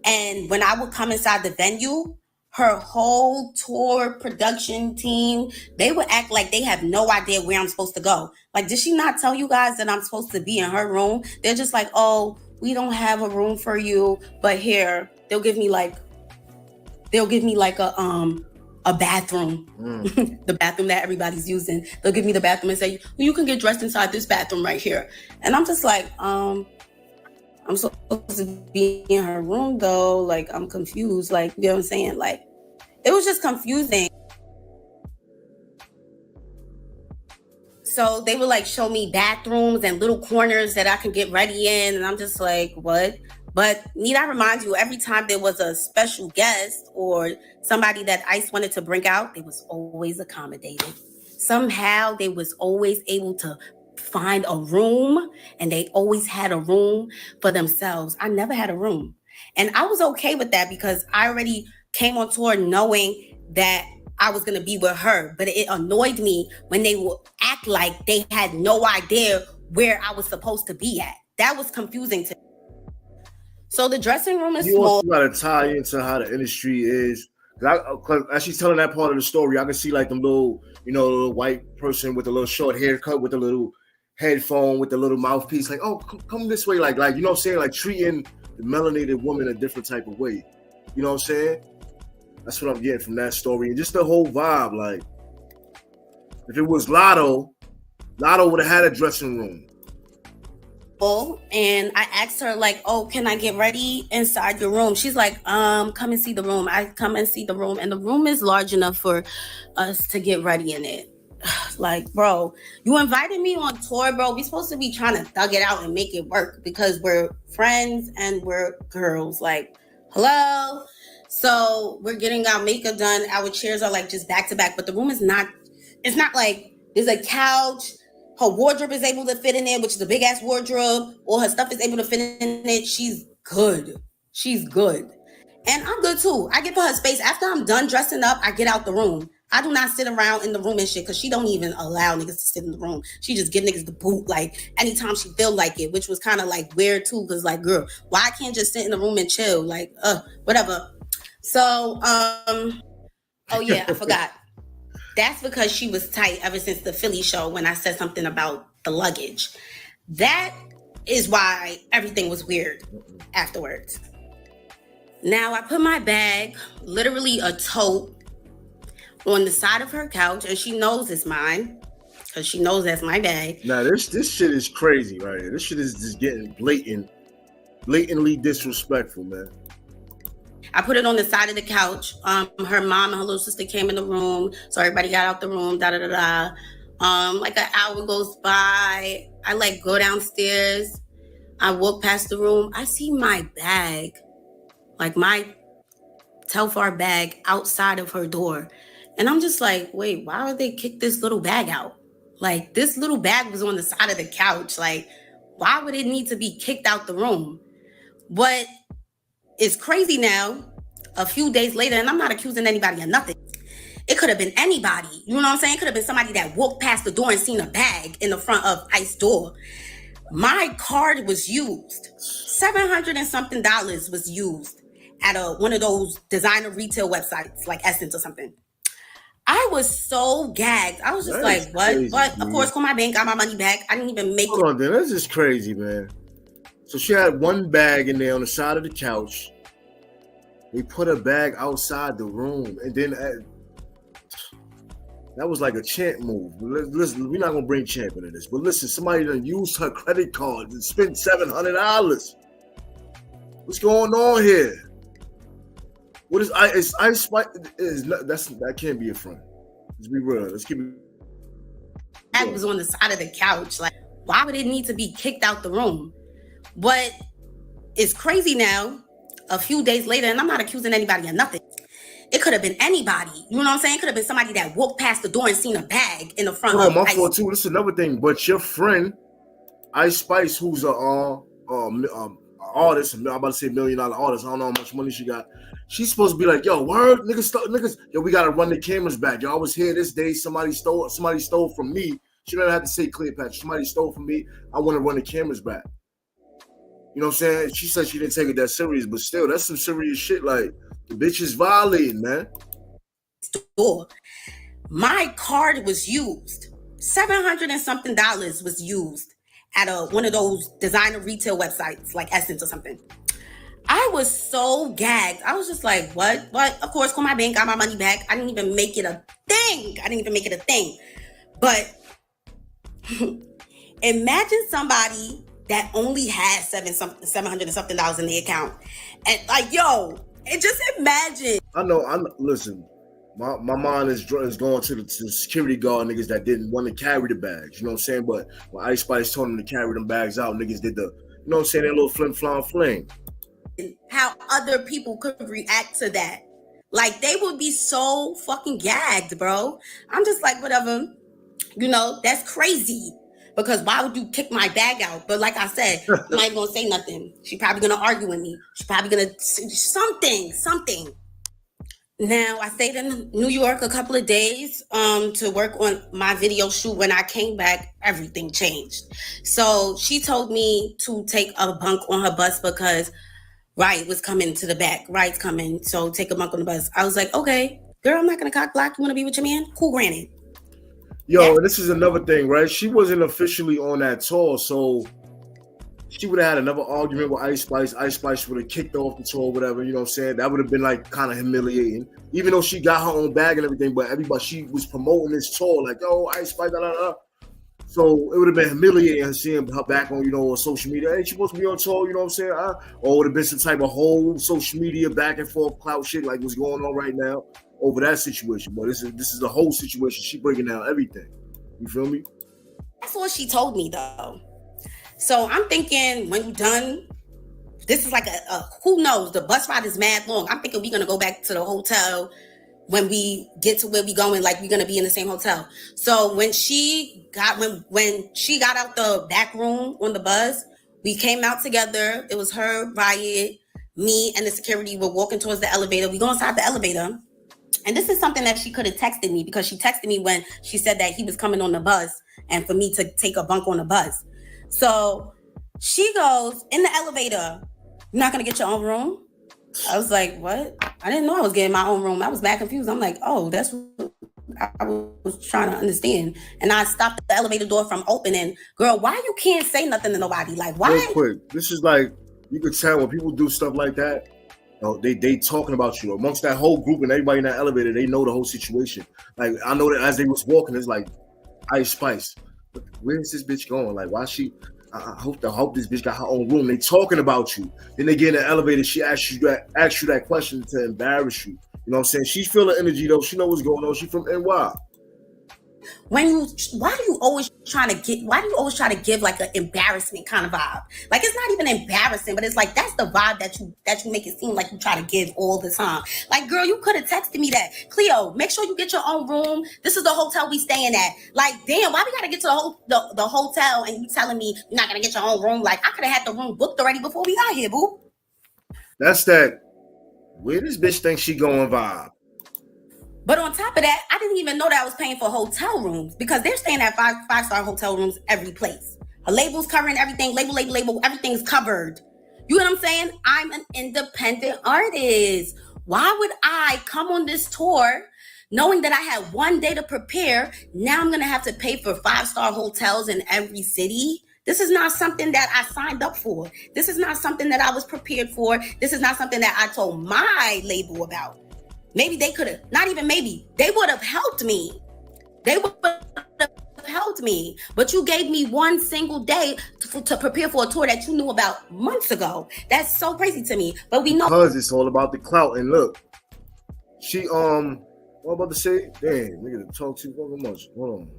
And when I would come inside the venue, her whole tour production team, they would act like they have no idea where I'm supposed to go. Like, did she not tell you guys that I'm supposed to be in her room? They're just like, oh, we don't have a room for you, but here, they'll give me like a bathroom, the bathroom that everybody's using. They'll give me the bathroom and say, well, you can get dressed inside this bathroom right here. And I'm just like, I'm supposed to be in her room though. Like, I'm confused. Like, you know what I'm saying? Like, it was just confusing. So they would like show me bathrooms and little corners that I can get ready in. And I'm just like, what? But need I remind you, every time there was a special guest or somebody that Ice wanted to bring out, they was always accommodated. Somehow they was always able to find a room, and they always had a room for themselves. I never had a room. And I was okay with that because I already came on tour knowing that I was going to be with her. But it annoyed me when they would act like they had no idea where I was supposed to be at. That was confusing to me. So the dressing room is small. You got to tie into how the industry is. Cause as she's telling that part of the story, I can see like the little, little white person with a little short haircut with a little headphone with a little mouthpiece. Like, oh, come this way. Like, you know what I'm saying? Like treating the melanated woman a different type of way. You know what I'm saying? That's what I'm getting from that story. And just the whole vibe. Like, if it was Lotto would have had a dressing room. And I asked her, like, oh, can I get ready inside your room? She's like, come and see the room. I come and see the room, and the room is large enough for us to get ready in it. Like, bro, you invited me on tour, bro. We supposed to be trying to thug it out and make it work because we're friends and we're girls. Like, hello? So we're getting our makeup done. Our chairs are like just back to back, but the room is not, it's not like there's a couch. Her wardrobe is able to fit in there, which is a big ass wardrobe. All her stuff is able to fit in it. She's good. She's good. And I'm good too. I give her space. After I'm done dressing up, I get out the room. I do not sit around in the room and shit because she don't even allow niggas to sit in the room. She just give niggas the boot like anytime she feel like it, which was kind of like weird too. Cause like, girl, why I can't just sit in the room and chill? Like, whatever. So, oh yeah, I forgot. That's because she was tight ever since the Philly show when I said something about the luggage. That is why everything was weird afterwards. Now I put my bag, literally a tote, on the side of her couch, and she knows it's mine because she knows that's my bag. Now this shit is crazy right here. This shit is just getting blatantly disrespectful, man. I put it on the side of the couch. Her mom and her little sister came in the room, so everybody got out the room. Like an hour goes by. I like go downstairs. I walk past the room. I see my bag, like my Telfar bag, outside of her door, and I'm just like, wait, why would they kick this little bag out? Like, this little bag was on the side of the couch. Like, why would it need to be kicked out the room? But it's crazy now, a few days later, and I'm not accusing anybody of nothing. It could have been anybody. You know what I'm saying? It could have been somebody that walked past the door and seen a bag in the front of Ice's door. My card was used. $700 and something was used. at one of those designer retail websites like Essence or something. I was so gagged. I was just That's like, what? crazy, But of dude. course, call my bank, got my money back. I didn't even make Hold on, then. That's just crazy, man. So she had one bag in there on the side of the couch. We put her bag outside the room, and then that was like a Champ move. Listen, we're not gonna bring Champ into this, but listen, somebody done used her credit card and spent $700. What's going on here? What is Ice Spice? That can't be a front. Let's be real. Let's keep it. bag was on the side of the couch. Like, why would it need to be kicked out the room? But it's crazy now, a few days later, and I'm not accusing anybody of nothing. It could have been anybody. You know what I'm saying? It could have been somebody that walked past the door and seen a bag in the front of my fault too. This is another thing. But your friend, Ice Spice, who's a artist, I'm about to say $1 million artist. I don't know how much money she got. She's supposed to be like, yo, word, niggas, yo, we gotta run the cameras back. Yo, I was here this day. Somebody stole from me. She don't have to say Cleopatra. Somebody stole from me. I want to run the cameras back. You know what I'm saying? She said she didn't take it that serious, but still, that's some serious shit. Like, the bitch is violating, man. My card was used. $700 and something was used at one of those designer retail websites like Essence or something. I was so gagged. I was just like, what? Of course, call my bank, got my money back. I didn't even make it a thing. But imagine somebody that only has $700 and something in the account. And like, yo, and just imagine. I know. Listen, my mind is going to the security guard niggas that didn't want to carry the bags. You know what I'm saying? But when Ice Spice told them to carry them bags out, niggas did the, you know what I'm saying, that little fling. How other people could react to that. Like, they would be so fucking gagged, bro. I'm just like, whatever. You know, that's crazy. Because why would you kick my bag out? But like I said, I'm not even gonna say nothing. She's probably gonna argue with me. She's probably gonna something. Now, I stayed in New York a couple of days to work on my video shoot. When I came back, everything changed. So she told me to take a bunk on her bus because Riot was coming to the back. Riot's coming, so take a bunk on the bus. I was like, okay, girl, I'm not gonna cock block. You wanna be with your man? Cool, granted. Yo, this is another thing, right? She wasn't officially on that tour, so she would have had another argument with Ice Spice. Ice Spice would have kicked off the tour, whatever, you know what I'm saying? That would have been like kind of humiliating. Even though she got her own bag and everything, but she was promoting this tour, like, yo, Ice Spice, So it would have been humiliating seeing her back on, on social media. Hey, she supposed to be on tour, you know what I'm saying? Or it would have been some type of whole social media back and forth clout shit like what's going on right now over that situation. But this is the whole situation. She breaking down everything. You feel me? That's what she told me, though. So I'm thinking, when you're done, this is like a who knows? The bus ride is mad long. I'm thinking we're gonna go back to the hotel when we get to where we going. Like, we're gonna be in the same hotel. So when she got out the back room on the bus, we came out together. It was her, Riot, me, and the security were walking towards the elevator. We go inside the elevator. And this is something that she could have texted me, because she texted me when she said that he was coming on the bus and for me to take a bunk on the bus. So she goes, in the elevator, you're not going to get your own room? I was like, what? I didn't know I was getting my own room. I was back confused. I'm like, oh, that's what I was trying to understand. And I stopped the elevator door from opening. Girl, why you can't say nothing to nobody? Like, why? Real quick, this is like, you could tell when people do stuff like that, they talking about you amongst that whole group and everybody in that elevator. They know the whole situation. Like, I know that as they was walking, it's like, Ice Spice, where is this bitch going? Like, why she? I hope this bitch got her own room. They talking about you. Then they get in the elevator. She asks you that question to embarrass you. You know what I'm saying? She's feeling energy though. She know what's going on. She from NY. Why do you always try to give like an embarrassment kind of vibe? Like, it's not even embarrassing, but it's like, that's the vibe that you make it seem like you try to give all the time. Like, girl, you could have texted me that, Cleo, make sure you get your own room. This is the hotel we staying at. Like, damn, why we gotta get to the hotel and you telling me you're not gonna get your own room? Like, I could have had the room booked already before we got here, boo. That's that. Where this bitch thinks she going vibe. But on top of that, I didn't even know that I was paying for hotel rooms, because they're staying at five-star hotel rooms every place. Her label's covering everything. Label, everything's covered. You know what I'm saying? I'm an independent artist. Why would I come on this tour knowing that I had one day to prepare? Now I'm going to have to pay for 5-star hotels in every city. This is not something that I signed up for. This is not something that I was prepared for. This is not something that I told my label about. Maybe they could have, not even maybe, they would have helped me. They would have helped me. But you gave me one single day to prepare for a tour that you knew about months ago. That's so crazy to me. But we know. Because it's all about the clout. And look, she, what I'm about to say? Damn, nigga, talk too fucking much. Hold on.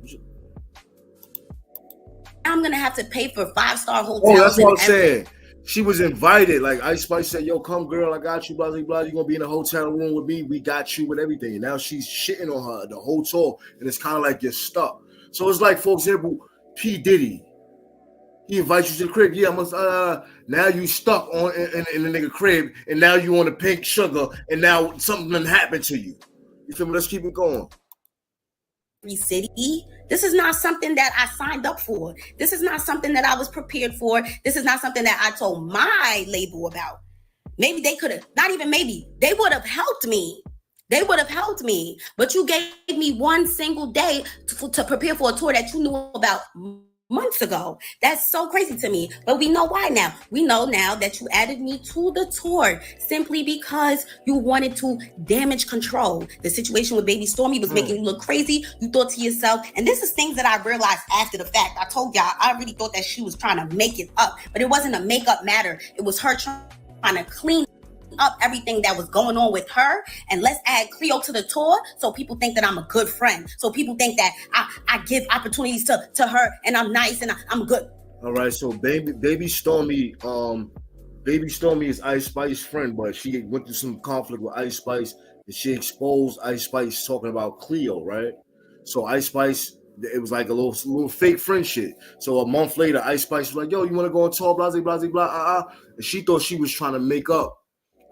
I'm going to have to pay for 5-star hotels. Oh, that's what I'm saying. She was invited. Like Ice Spice said, yo, come girl, I got you, blah, blah, blah. You're going to be in a hotel room with me. We got you with everything. And now she's shitting on her the whole tour. And it's kind of like you're stuck. So it's like, for example, P. Diddy. He invites you to the crib. Yeah, I must, now you stuck on in the nigga crib. And now you on the pink sugar. And now something done happened to you. You feel me? Let's keep it going. City. This is not something that I signed up for. This is not something that I was prepared for. This is not something that I told my label about. Maybe they could have, not even maybe, they would have helped me. They would have helped me. But you gave me one single day to prepare for a tour that you knew about months ago. That's so crazy to me. But we know why now. We know now that you added me to the tour simply because you wanted to damage control. The situation with Baby Stormy was making you look crazy. You thought to yourself, and this is things that I realized after the fact. I told y'all, I really thought that she was trying to make it up, but it wasn't a makeup matter. It was her trying to clean up everything that was going on with her, and let's add Cleo to the tour so people think that I'm a good friend, so people think that I give opportunities to her and I'm nice and I'm good. All right, so baby Stormy is Ice Spice's friend, but she went through some conflict with Ice Spice and she exposed Ice Spice talking about Cleo, right? So Ice Spice, it was like a little fake friendship. So a month later, Ice Spice was like, yo, you want to go on tour, blah, blah, blah, blah, and she thought she was trying to make up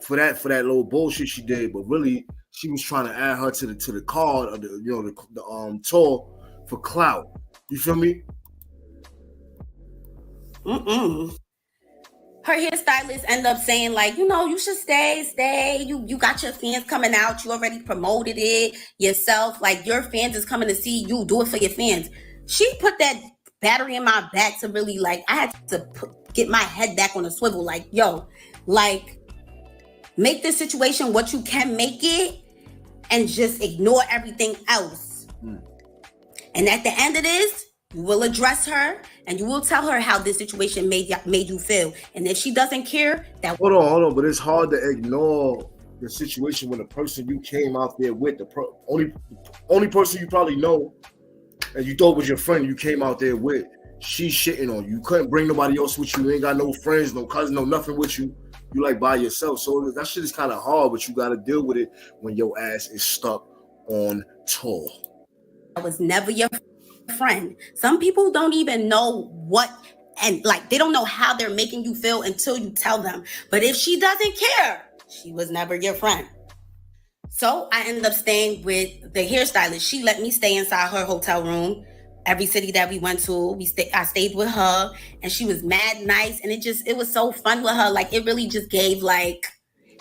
for that little bullshit she did, but really she was trying to add her to the card of the tour for clout. You feel me? Her hairstylist ended up saying like, you should stay. You got your fans coming out. You already promoted it yourself. Like your fans is coming to see you. Do it for your fans. She put that battery in my back to really like, I had to get my head back on a swivel. Like, yo, like, make this situation what you can make it and just ignore everything else. And at the end of this, you will address her and you will tell her how this situation made you feel. And if she doesn't care, that hold on, but it's hard to ignore the situation when the person you came out there with, the only person you probably know and you thought was your friend you came out there with, she's shitting on you. You couldn't bring nobody else with you. You ain't got no friends, no cousins, no nothing with you. You like by yourself. So that shit is kind of hard, but you got to deal with it when your ass is stuck on tour. I was never your friend. Some people don't even know what, and like they don't know how they're making you feel until you tell them. But if she doesn't care, she was never your friend. So I ended up staying with the hairstylist. She let me stay inside her hotel room. Every city that we went to, I stayed with her, and she was mad nice, and it was so fun with her. Like it really just gave like,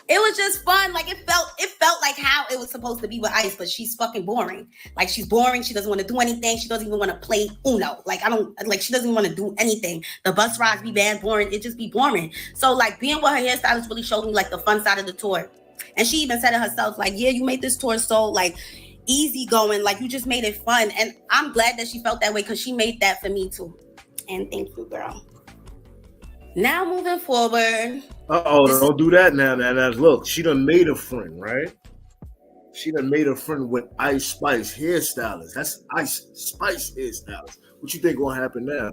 it was just fun. Like it felt like how it was supposed to be with Ice, but she's fucking boring. Like she's boring. She doesn't want to do anything. She doesn't even want to play Uno. Like she doesn't even want to do anything. The bus rides be bad, boring. It just be boring. So like being with her hairstylist really showed me like the fun side of the tour. And she even said it herself, like, yeah, you made this tour so like easy going, like you just made it fun. And I'm glad that she felt that way because she made that for me too. And thank you, girl. Now moving forward. Don't do that now. Look, she done made a friend, right? She done made a friend with Ice Spice hairstylist. That's Ice Spice hairstylist. What you think gonna happen now?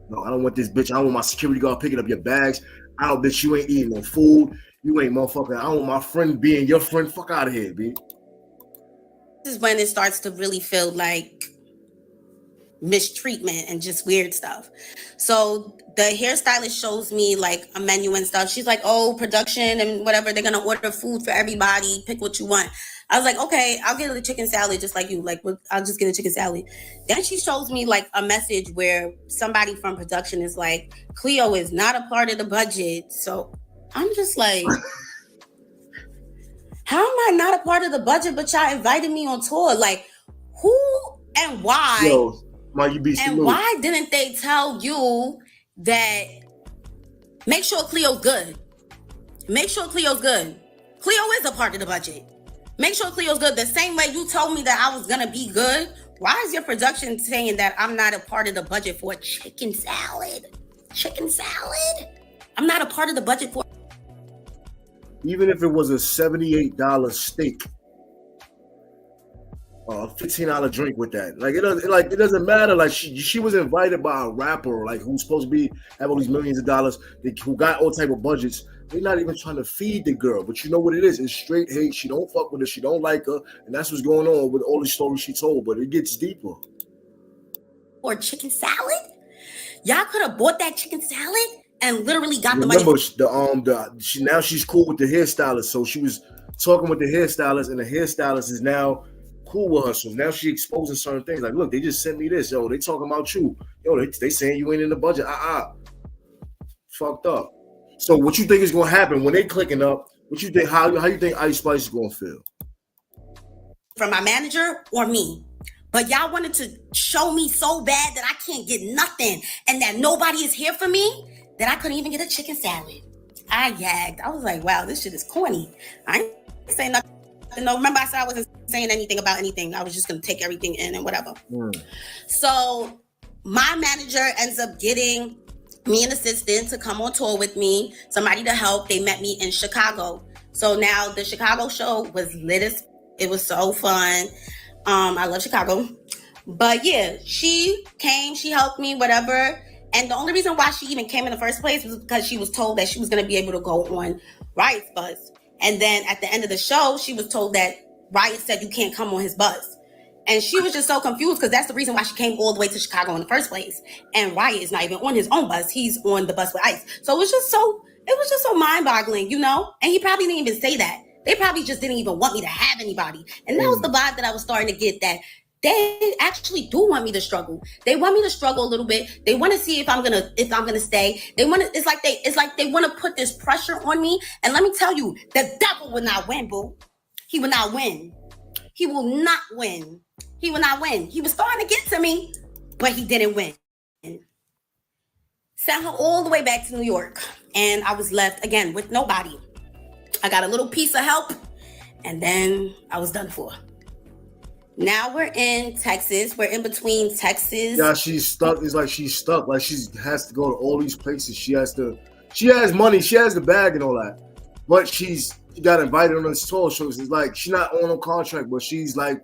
No, I don't want this bitch. I don't want my security guard picking up your bags. I don't, bitch, you ain't eating no food. You ain't motherfucking. I don't want my friend being your friend. Fuck out of here, bitch. This is when it starts to really feel like mistreatment and just weird stuff. So the hairstylist shows me like a menu and stuff. She's like, oh, production and whatever, they're gonna order food for everybody, pick what you want. I was like, okay, I'll get a chicken salad just like you. Like, I'll just get a chicken salad. Then she shows me like a message where somebody from production is like, Cleo is not a part of the budget. So I'm just like, how am I not a part of the budget, but y'all invited me on tour? Like, who and why? Yo, and why didn't they tell you that make sure Cleo's good? Make sure Cleo's good. Cleo is a part of the budget. Make sure Cleo's good. The same way you told me that I was going to be good. Why is your production saying that I'm not a part of the budget for a chicken salad? Chicken salad? I'm not a part of the budget for... Even if it was a $78 steak, a $15 drink with that. Like, it doesn't matter. Like, she was invited by a rapper, like, who's supposed to have all these millions of dollars, who got all type of budgets. They're not even trying to feed the girl, but you know what it is? It's straight hate. She don't fuck with her. She don't like her, and that's what's going on with all the stories she told. But it gets deeper. Or chicken salad? Y'all could have bought that chicken salad and literally got the money. Remember, now she's cool with the hairstylist, so she was talking with the hairstylist, and the hairstylist is now cool with her. So now she exposing certain things. Like, look, they just sent me this. Yo, they talking about you. Yo, they saying you ain't in the budget. Fucked up. So what you think is gonna happen when they clicking up? What you think? How you think Ice Spice is gonna feel? From my manager or me? But y'all wanted to show me so bad that I can't get nothing, and that nobody is here for me, that I couldn't even get a chicken salad. I gagged. I was like, wow, this shit is corny. I ain't saying nothing. No, remember I said I wasn't saying anything about anything. I was just gonna take everything in and whatever. So my manager ends up getting me an assistant to come on tour with me, somebody to help. They met me in Chicago. So now the Chicago show was lit. It was so fun. I love Chicago. But yeah, she came, she helped me, whatever. And the only reason why she even came in the first place was because she was told that she was going to be able to go on Riot's bus. And then at the end of the show, she was told that Riot said you can't come on his bus. And she was just so confused because that's the reason why she came all the way to Chicago in the first place. And Riot is not even on his own bus. He's on the bus with Ice. So it was just so mind-boggling, you know? And he probably didn't even say that. They probably just didn't even want me to have anybody. And that was the vibe that I was starting to get, that they actually do want me to struggle. They want me to struggle a little bit. They want to see if I'm gonna stay. It's like they want to put this pressure on me. And let me tell you, the devil will not win, boo. He will not win. He will not win. He will not win. He was starting to get to me, but he didn't win. Sent her all the way back to New York. And I was left again with nobody. I got a little piece of help, and then I was done for. Now we're in Texas. We're in between Texas. Yeah, she's stuck. It's like she's stuck. Like, she has to go to all these places. She has money. She has the bag and all that. But she got invited on this tour. So it's like she's not on no contract, but she's like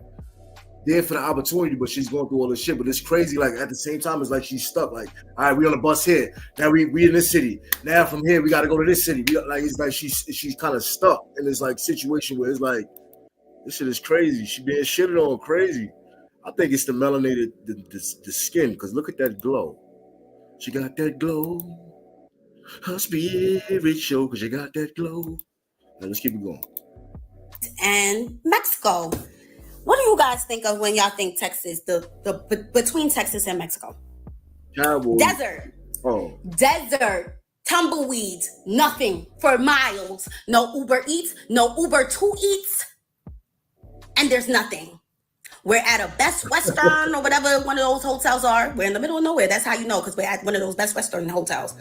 there for the opportunity, but she's going through all this shit. But it's crazy. Like, at the same time, it's like she's stuck. Like, all right, we on the bus here. Now we in this city. Now from here, we got to go to this city. It's like she's kind of stuck in this like situation where it's like, this shit is crazy. She being shitted on crazy. I think it's the melanated, the skin, because look at that glow. She got that glow. Her spirit show, because she got that glow. Now let's keep it going. And Mexico. What do you guys think of when y'all think Texas, the between Texas and Mexico? Cowboys. Desert. Oh. Desert. Tumbleweeds. Nothing for miles. No Uber Eats. No Uber to Eats. And there's nothing. We're at a Best Western or whatever one of those hotels are. We're in the middle of nowhere. That's how you know, because we're at one of those Best Western hotels.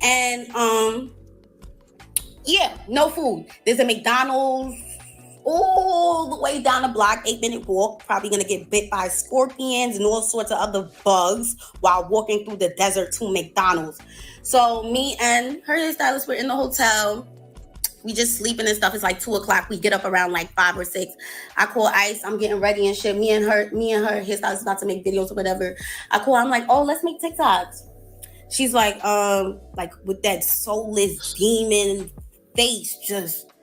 And yeah, no food. There's a McDonald's all the way down the block, 8-minute walk. Probably gonna get bit by scorpions and all sorts of other bugs while walking through the desert to McDonald's. So me and her hairstylist were in the hotel. We just sleeping and stuff. It's like 2:00. We get up around like 5 or 6. I call Ice. I'm getting ready and shit. Me and her hairstylist about to make videos or whatever. I call. I'm like, oh, let's make TikToks. She's like with that soulless demon face, just,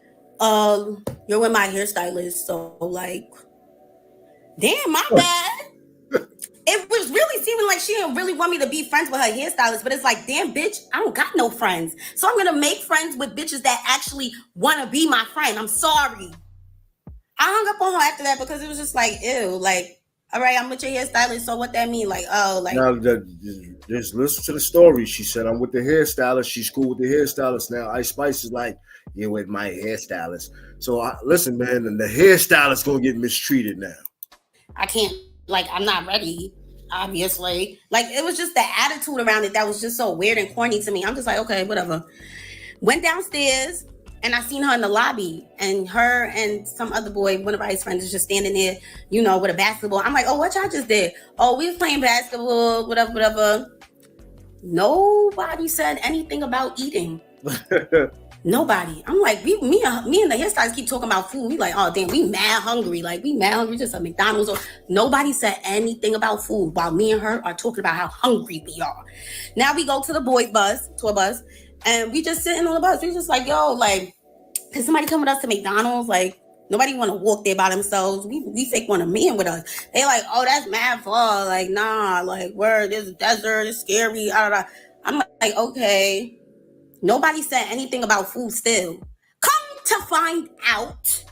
you're with my hairstylist. So like, damn, my bad. It was really seeming like she didn't really want me to be friends with her hairstylist, but it's like, damn, bitch, I don't got no friends. So I'm going to make friends with bitches that actually want to be my friend. I'm sorry. I hung up on her after that because it was just like, ew, like, all right, I'm with your hairstylist, so what that mean? Like, oh, like, Now, just listen to the story. She said, I'm with the hairstylist. She's cool with the hairstylist. Now, Ice Spice is like, you're with my hairstylist. So, listen, man, the hairstylist going to get mistreated now. I can't, like, I'm not ready, obviously. Like, it was just the attitude around it that was just so weird and corny to me. I'm just like, okay, whatever. Went downstairs, and I seen her in the lobby, and her and some other boy, one of our friends, is just standing there, you know, with a basketball. I'm like, oh, what y'all just did? Oh, we was playing basketball, whatever. Nobody said anything about eating. Nobody. I'm like, me and the hairstylist keep talking about food. We like, oh damn, we mad hungry. Like, we mad hungry, just a McDonald's. Or nobody said anything about food while me and her are talking about how hungry we are. Now we go to the boys' bus, tour bus, and we just sitting on the bus. We just like, yo, like, can somebody come with us to McDonald's? Like, nobody want to walk there by themselves. We take one of men with us. They like, oh, that's mad far. Like, nah, like, word, this desert, it's scary. I'm like, okay. Nobody said anything about food still. Come to find out,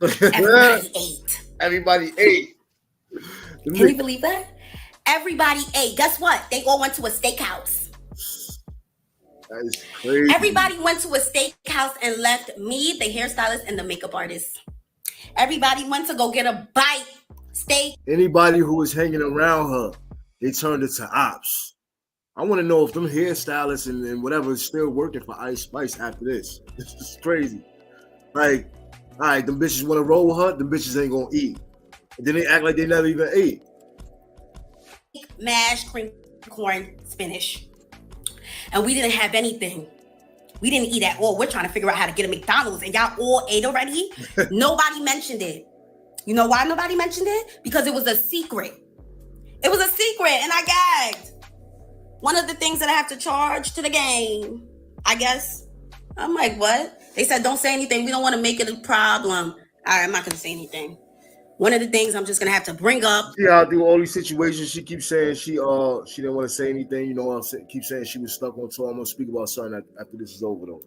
everybody ate. Everybody ate. Can you believe that? Everybody ate. Guess what? They all went to a steakhouse. That is crazy. Everybody went to a steakhouse and left me, the hairstylist, and the makeup artist. Everybody went to go get a bite, steak. Anybody who was hanging around her, they turned it to ops. I want to know if them hairstylists and whatever is still working for Ice Spice after this. This is crazy. Like, all right, them bitches want to roll with her, them bitches ain't going to eat. And then they act like they never even ate. Mashed cream corn spinach. And we didn't have anything. We didn't eat at all. We're trying to figure out how to get a McDonald's, and y'all all ate already? Nobody mentioned it. You know why nobody mentioned it? Because it was a secret. It was a secret, and I gagged. One of the things that I have to charge to the game, I guess. I'm like, what? They said, don't say anything. We don't want to make it a problem. All right, I'm not going to say anything. One of the things I'm just going to have to bring up. Yeah, through all these situations, she keeps saying she didn't want to say anything. You know what I'm saying? Keep saying she was stuck on tour. I'm going to speak about something after this is over, though.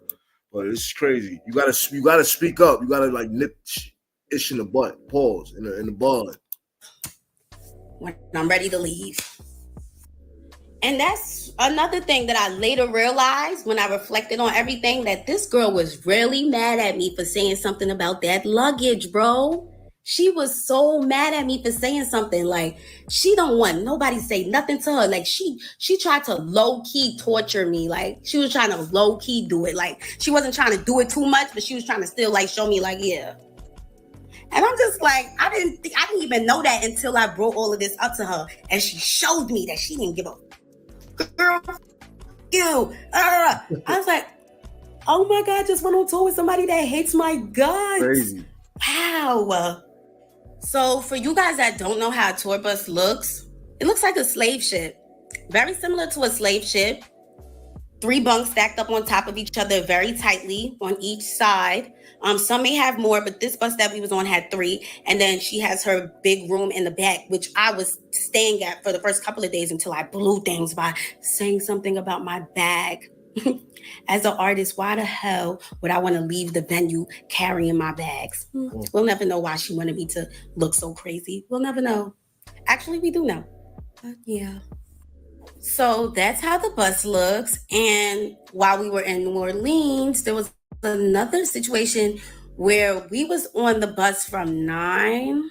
But it's crazy. You gotta speak up. You gotta like nip ish in the butt. Pause in the bud. When I'm ready to leave. And that's another thing that I later realized when I reflected on everything, that this girl was really mad at me for saying something about that luggage, bro. She was so mad at me for saying something. Like, she don't want nobody say nothing to her. Like, she tried to low-key torture me. Like, she was trying to low-key do it. Like, she wasn't trying to do it too much, but she was trying to still like show me like, yeah. And I'm just like, I didn't even know that until I brought all of this up to her. And she showed me that she didn't give a girl, you. I was like, oh my God, just went on tour with somebody that hates my guts. Crazy. Wow. So for you guys that don't know how a tour bus looks, it looks like a slave ship. Very similar to a slave ship. 3 bunks stacked up on top of each other very tightly on each side. Some may have more, but this bus that we was on had 3. And then she has her big room in the back, which I was staying at for the first couple of days until I blew things by saying something about my bag. As an artist, why the hell would I want to leave the venue carrying my bags? We'll never know why she wanted me to look so crazy. We'll never know. Actually, we do know. But yeah. So that's how the bus looks. And while we were in New Orleans, there was another situation where we was on the bus from 9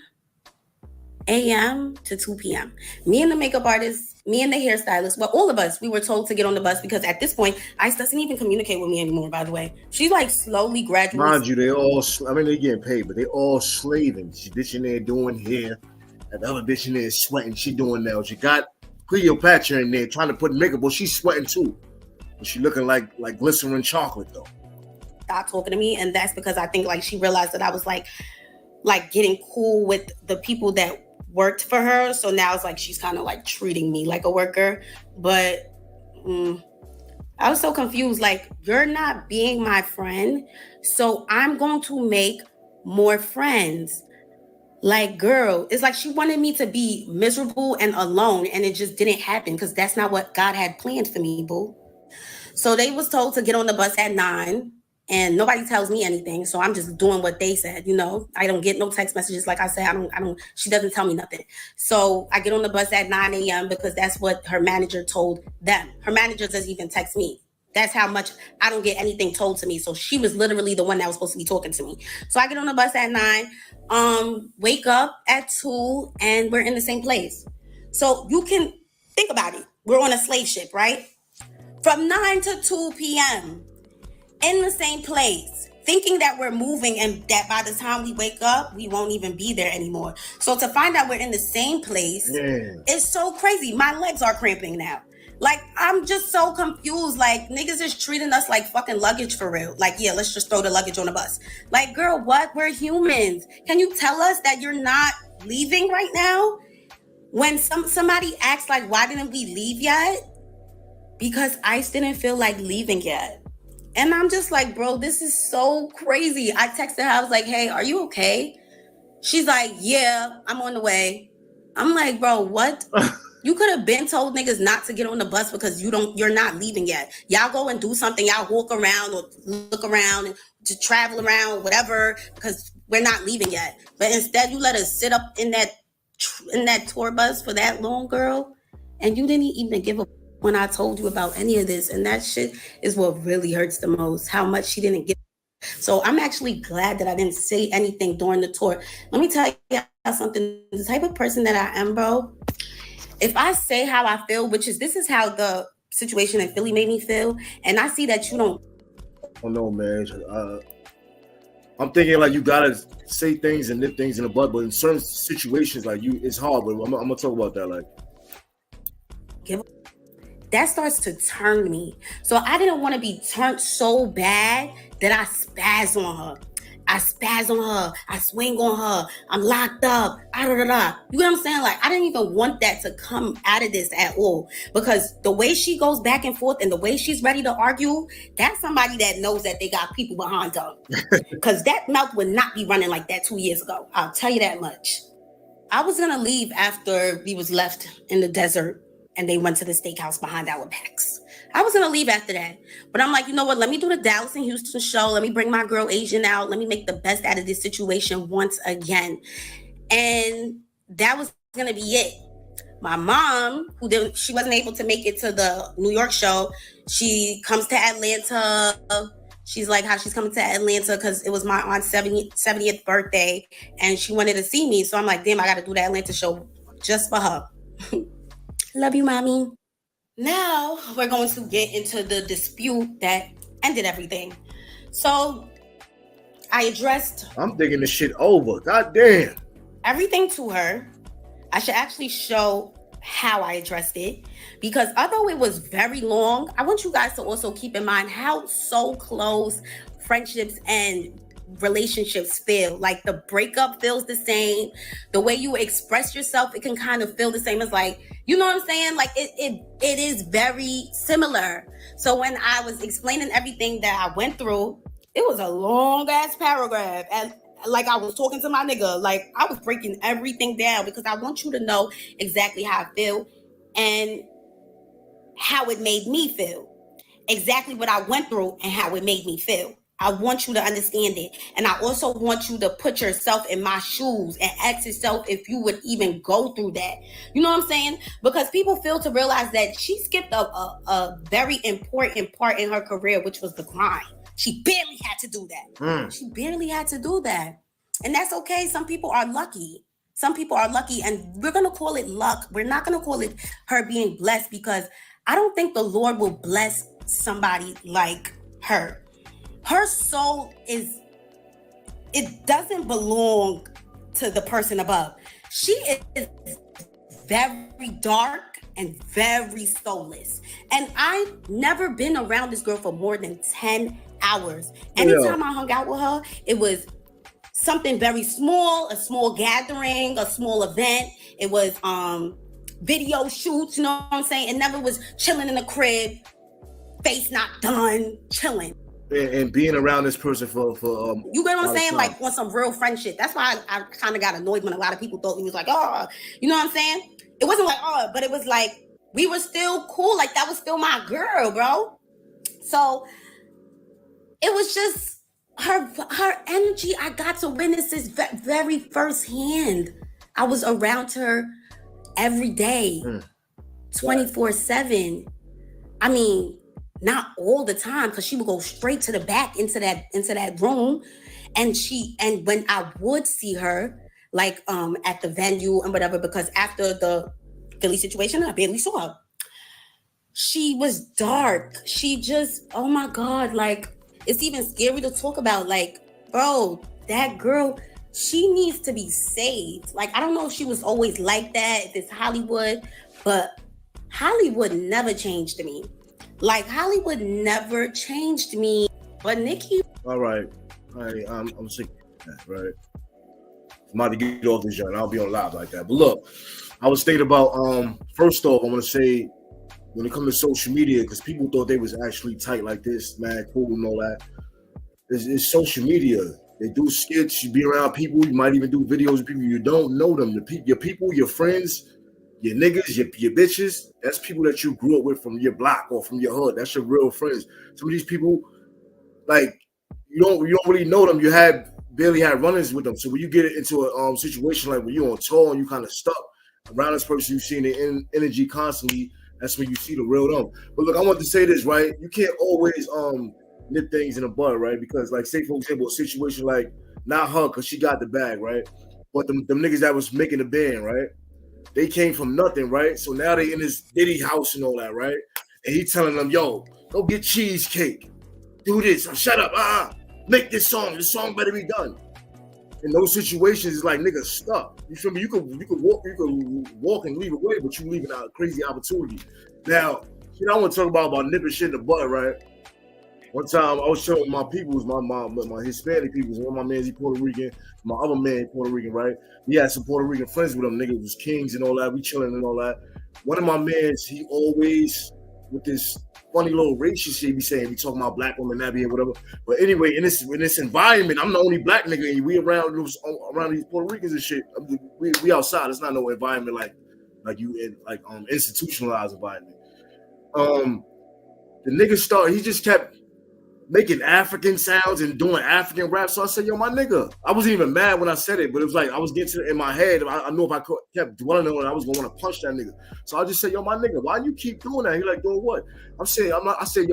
a.m. to 2 p.m. Me and the makeup artist, me and the hairstylist, well, all of us, we were told to get on the bus because at this point, Ice doesn't even communicate with me anymore, by the way. She like slowly, gradually. Mind you, they all, they're getting paid, but they all slaving. She bitch in there doing hair, and the other bitch in there is sweating. She doing nails. You got Cleopatra in there trying to put makeup, but she's sweating too. But she looking like glycerin chocolate though. Stop talking to me, and that's because I think like she realized that I was like getting cool with the people that worked for her. So now it's like she's kind of like treating me like a worker. But I was so confused. Like, you're not being my friend, so I'm going to make more friends. Like, girl, it's like she wanted me to be miserable and alone, and it just didn't happen because that's not what God had planned for me, boo. So they was told to get on the bus at 9. and nobody tells me anything. So I'm just doing what they said, you know. I don't get no text messages. Like I said, I don't, she doesn't tell me nothing. So I get on the bus at 9 a.m. because that's what her manager told them. Her manager doesn't even text me. That's how much I don't get anything told to me. So she was literally the one that was supposed to be talking to me. So I get on the bus at 9, wake up at 2, and we're in the same place. So you can think about it. We're on a slave ship, right? From 9 to 2 p.m. in the same place, thinking that we're moving and that by the time we wake up, we won't even be there anymore. So to find out we're in the same place is so crazy. My legs are cramping now. Like, I'm just so confused. Like, niggas is treating us like fucking luggage for real. Like, yeah, let's just throw the luggage on the bus. Like, girl, what? We're humans. Can you tell us that you're not leaving right now? When somebody asks, like, why didn't we leave yet? Because ICE didn't feel like leaving yet. And I'm just like, bro, this is so crazy. I texted her. I was like, hey, are you okay? She's like, yeah, I'm on the way. I'm like, bro, what? You could have been told niggas not to get on the bus because you're not leaving yet. Y'all go and do something. Y'all walk around or look around and just travel around, whatever, because we're not leaving yet. But instead, you let us sit up in that tour bus for that long, girl, and you didn't even give a when I told you about any of this. And that shit is what really hurts the most, how much she didn't get. So I'm actually glad that I didn't say anything during the tour. Let me tell you something. The type of person that I am, bro, if I say how I feel, this is how the situation in Philly made me feel, and I see that you don't. Oh no, man. I'm thinking like you gotta say things and nip things in the bud, but in certain situations, like it's hard. But I'm gonna talk about that. Like, that starts to turn me. So I didn't want to be turned so bad that I spaz on her. I swing on her. I'm locked up. You know what I'm saying? Like, I didn't even want that to come out of this at all. Because the way she goes back and forth and the way she's ready to argue, that's somebody that knows that they got people behind them. Because that mouth would not be running like that 2 years ago. I'll tell you that much. I was going to leave after we was left in the desert and they went to the steakhouse behind our backs. I was going to leave after that. But I'm like, you know what? Let me do the Dallas and Houston show. Let me bring my girl Asian out. Let me make the best out of this situation once again. And that was going to be it. My mom, she wasn't able to make it to the New York show. She comes to Atlanta. She's like how she's coming to Atlanta because it was my aunt's 70th birthday. And she wanted to see me. So I'm like, damn, I got to do the Atlanta show just for her. Love you, mommy. Now we're going to get into the dispute that ended everything. So I addressed. I'm thinking this shit over. God damn. Everything to her. I should actually show how I addressed it because although it was very long, I want you guys to also keep in mind how so close friendships and relationships feel. Like the breakup feels the same. The way you express yourself, it can kind of feel the same as like, you know what I'm saying? Like it is very similar. So when I was explaining everything that I went through, it was a long ass paragraph. And like I was talking to my nigga, like I was breaking everything down because I want you to know exactly how I feel and how it made me feel. Exactly what I went through and how it made me feel. I want you to understand it. And I also want you to put yourself in my shoes and ask yourself if you would even go through that. You know what I'm saying? Because people fail to realize that she skipped a very important part in her career, which was the grind. She barely had to do that. She barely had to do that. And that's okay. Some people are lucky. And we're going to call it luck. We're not going to call it her being blessed because I don't think the Lord will bless somebody like her. Her soul it doesn't belong to the person above. She is very dark and very soulless. And I've never been around this girl for more than 10 hours. Anytime I hung out with her, it was something very small, a small gathering, a small event. It was video shoots, you know what I'm saying? It never was chilling in the crib, face not done, chilling. And being around this person for you get what I'm saying? Like on some real friend shit. That's why I kind of got annoyed when a lot of people thought he was like, oh, you know what I'm saying? It wasn't like, oh, but it was like, we were still cool. Like that was still my girl, bro. So it was just her energy. I got to witness this very firsthand. I was around her every day, 24/7. I mean, not all the time, because she would go straight to the back into that room. And when I would see her, like at the venue and whatever, because after the Philly situation, I barely saw her. She was dark. She just, oh my God, like, it's even scary to talk about. Like, bro, that girl, she needs to be saved. Like, I don't know if she was always like that, if it's Hollywood, but Hollywood never changed me. Like, Hollywood never changed me. But Nikki. All right. I'm sick of that, right? I'm about to get off this joint. I'll be on live like that. But look, I was thinking about, first off, I'm going to say, when it comes to social media, because people thought they was actually tight like this, man, cool and all that. It's social media. They do skits. You be around people. You might even do videos with people you don't know them. Your people, your friends, your niggas, your bitches. That's people that you grew up with from your block or from your hood. That's your real friends. Some of these people, like, you don't really know them. You barely had run-ins with them. So when you get into a situation like when you're on tour and you kind of stuck around this person, you've seen their energy constantly. That's when you see the real them. But look, I want to say this, right? You can't always nip things in the bud, right? Because, like, say, for example, a situation like, not her, because she got the bag, right? But them niggas that was making the band, right? They came from nothing, right? So now they in this Diddy house and all that, right? And he telling them, yo, go get cheesecake. Do this. Shut up. Make this song. This song better be done. In those situations, it's like niggas stuck. You feel me? You could walk and leave away, but you leaving out a crazy opportunity. Now, I want to talk about nipping shit in the butt, right? One time I was showing my peoples, my Hispanic peoples. One of my mans, he Puerto Rican. My other man, Puerto Rican, right? He had some Puerto Rican friends with him. Niggas was kings and all that. We chilling and all that. One of my mans, he always with this funny little racist shit be saying, we talking about black women, that and whatever. But anyway, in this environment, I'm the only black nigga, and we around these Puerto Ricans and shit. We outside. It's not no environment like you in institutionalized environment. The nigga he just kept making African sounds and doing African rap. So I said, yo, my nigga, I wasn't even mad when I said it, but it was like I was getting to it in my head. I knew if I kept dwelling on it, I was gonna want to punch that nigga. So I just said, yo, my nigga, why you keep doing that? He like, doing what? I said, yo,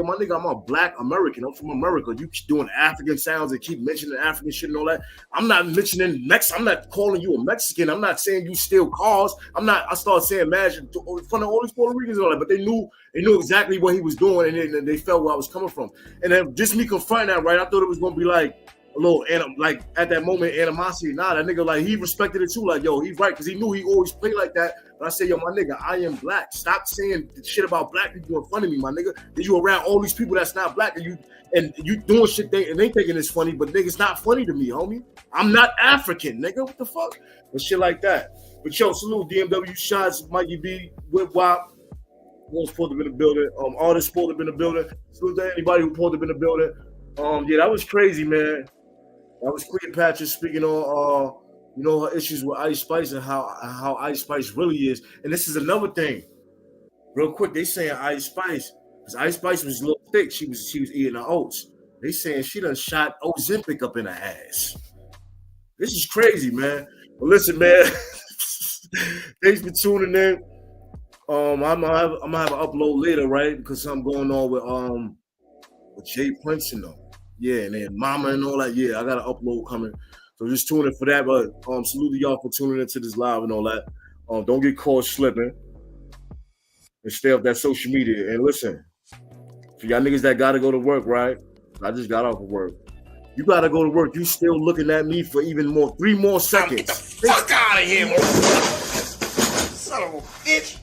my nigga, I'm a black American. I'm from America. You keep doing African sounds and keep mentioning African shit and all that. I'm not mentioning I'm not calling you a Mexican. I'm not saying you steal cars. I started saying magic in front of all these Puerto Ricans and all that, but they knew exactly what he was doing, and they felt where I was coming from. And then just me confronting that, right? I thought it was gonna be like a little, like at that moment, animosity. Nah, that nigga, like, he respected it too. Like, yo, he's right, because he knew he always played like that. But I said, yo, my nigga, I am black. Stop saying shit about black people in front of me, my nigga. That you around all these people that's not black, and you doing shit and they thinking it's funny, but nigga, it's not funny to me, homie. I'm not African, nigga. What the fuck? And shit like that. But yo, salute DMW shots, Mikey B, Whip Wop. Who's supposed to be in the building? Artists supposed to be in the building. Salute to anybody who's supposed to be in the building. Yeah, that was crazy, man. That was Cleopatra speaking on her issues with Ice Spice and how Ice Spice really is. And this is another thing. Real quick, they saying Ice Spice, because Ice Spice was a little thick. She was eating her oats. They saying she done shot Ozempic up in her ass. This is crazy, man. But listen, man. Thanks for tuning in. I'm gonna have an upload later, right? Because something going on with Jay Prince and them. Yeah, and then Mama and all that. Yeah, I got an upload coming. So just tune in for that. But salute to y'all for tuning into this live and all that. Don't get caught slipping. And stay off that social media. And listen, for y'all niggas that gotta go to work, right? I just got off of work. You gotta go to work. You still looking at me for even more 3 more seconds. Get the fuck out of here, man. Son of a bitch.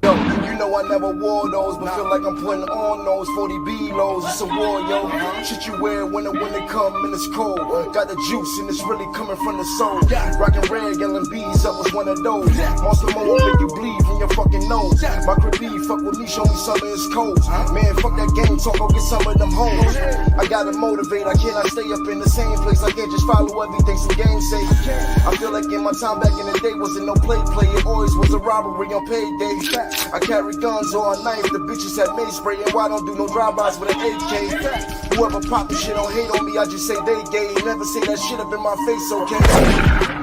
Yo, you know I never wore those, but feel like I'm putting on those 40 B-lows. It's a war, yo. Shit you wear when it come and it's cold. Got the juice and it's really coming from the soul. Rockin' red, yelling bees up was one of those. Monster mode make you bleed from your fucking nose. My crib fuck with me, show me something it's cold. Man, fuck that game talk, go get some of them hoes. I gotta motivate, I cannot stay up in the same place. I can't just follow everything some games say. I feel like in my time back in the day wasn't no play. It always was a robbery on payday. I carry have guns or a knife. The bitches have mace spray, and why don't do no drive-bys with an AK? Whoever poppin' shit don't hate on me, I just say they gay. Never say that shit up in my face, okay?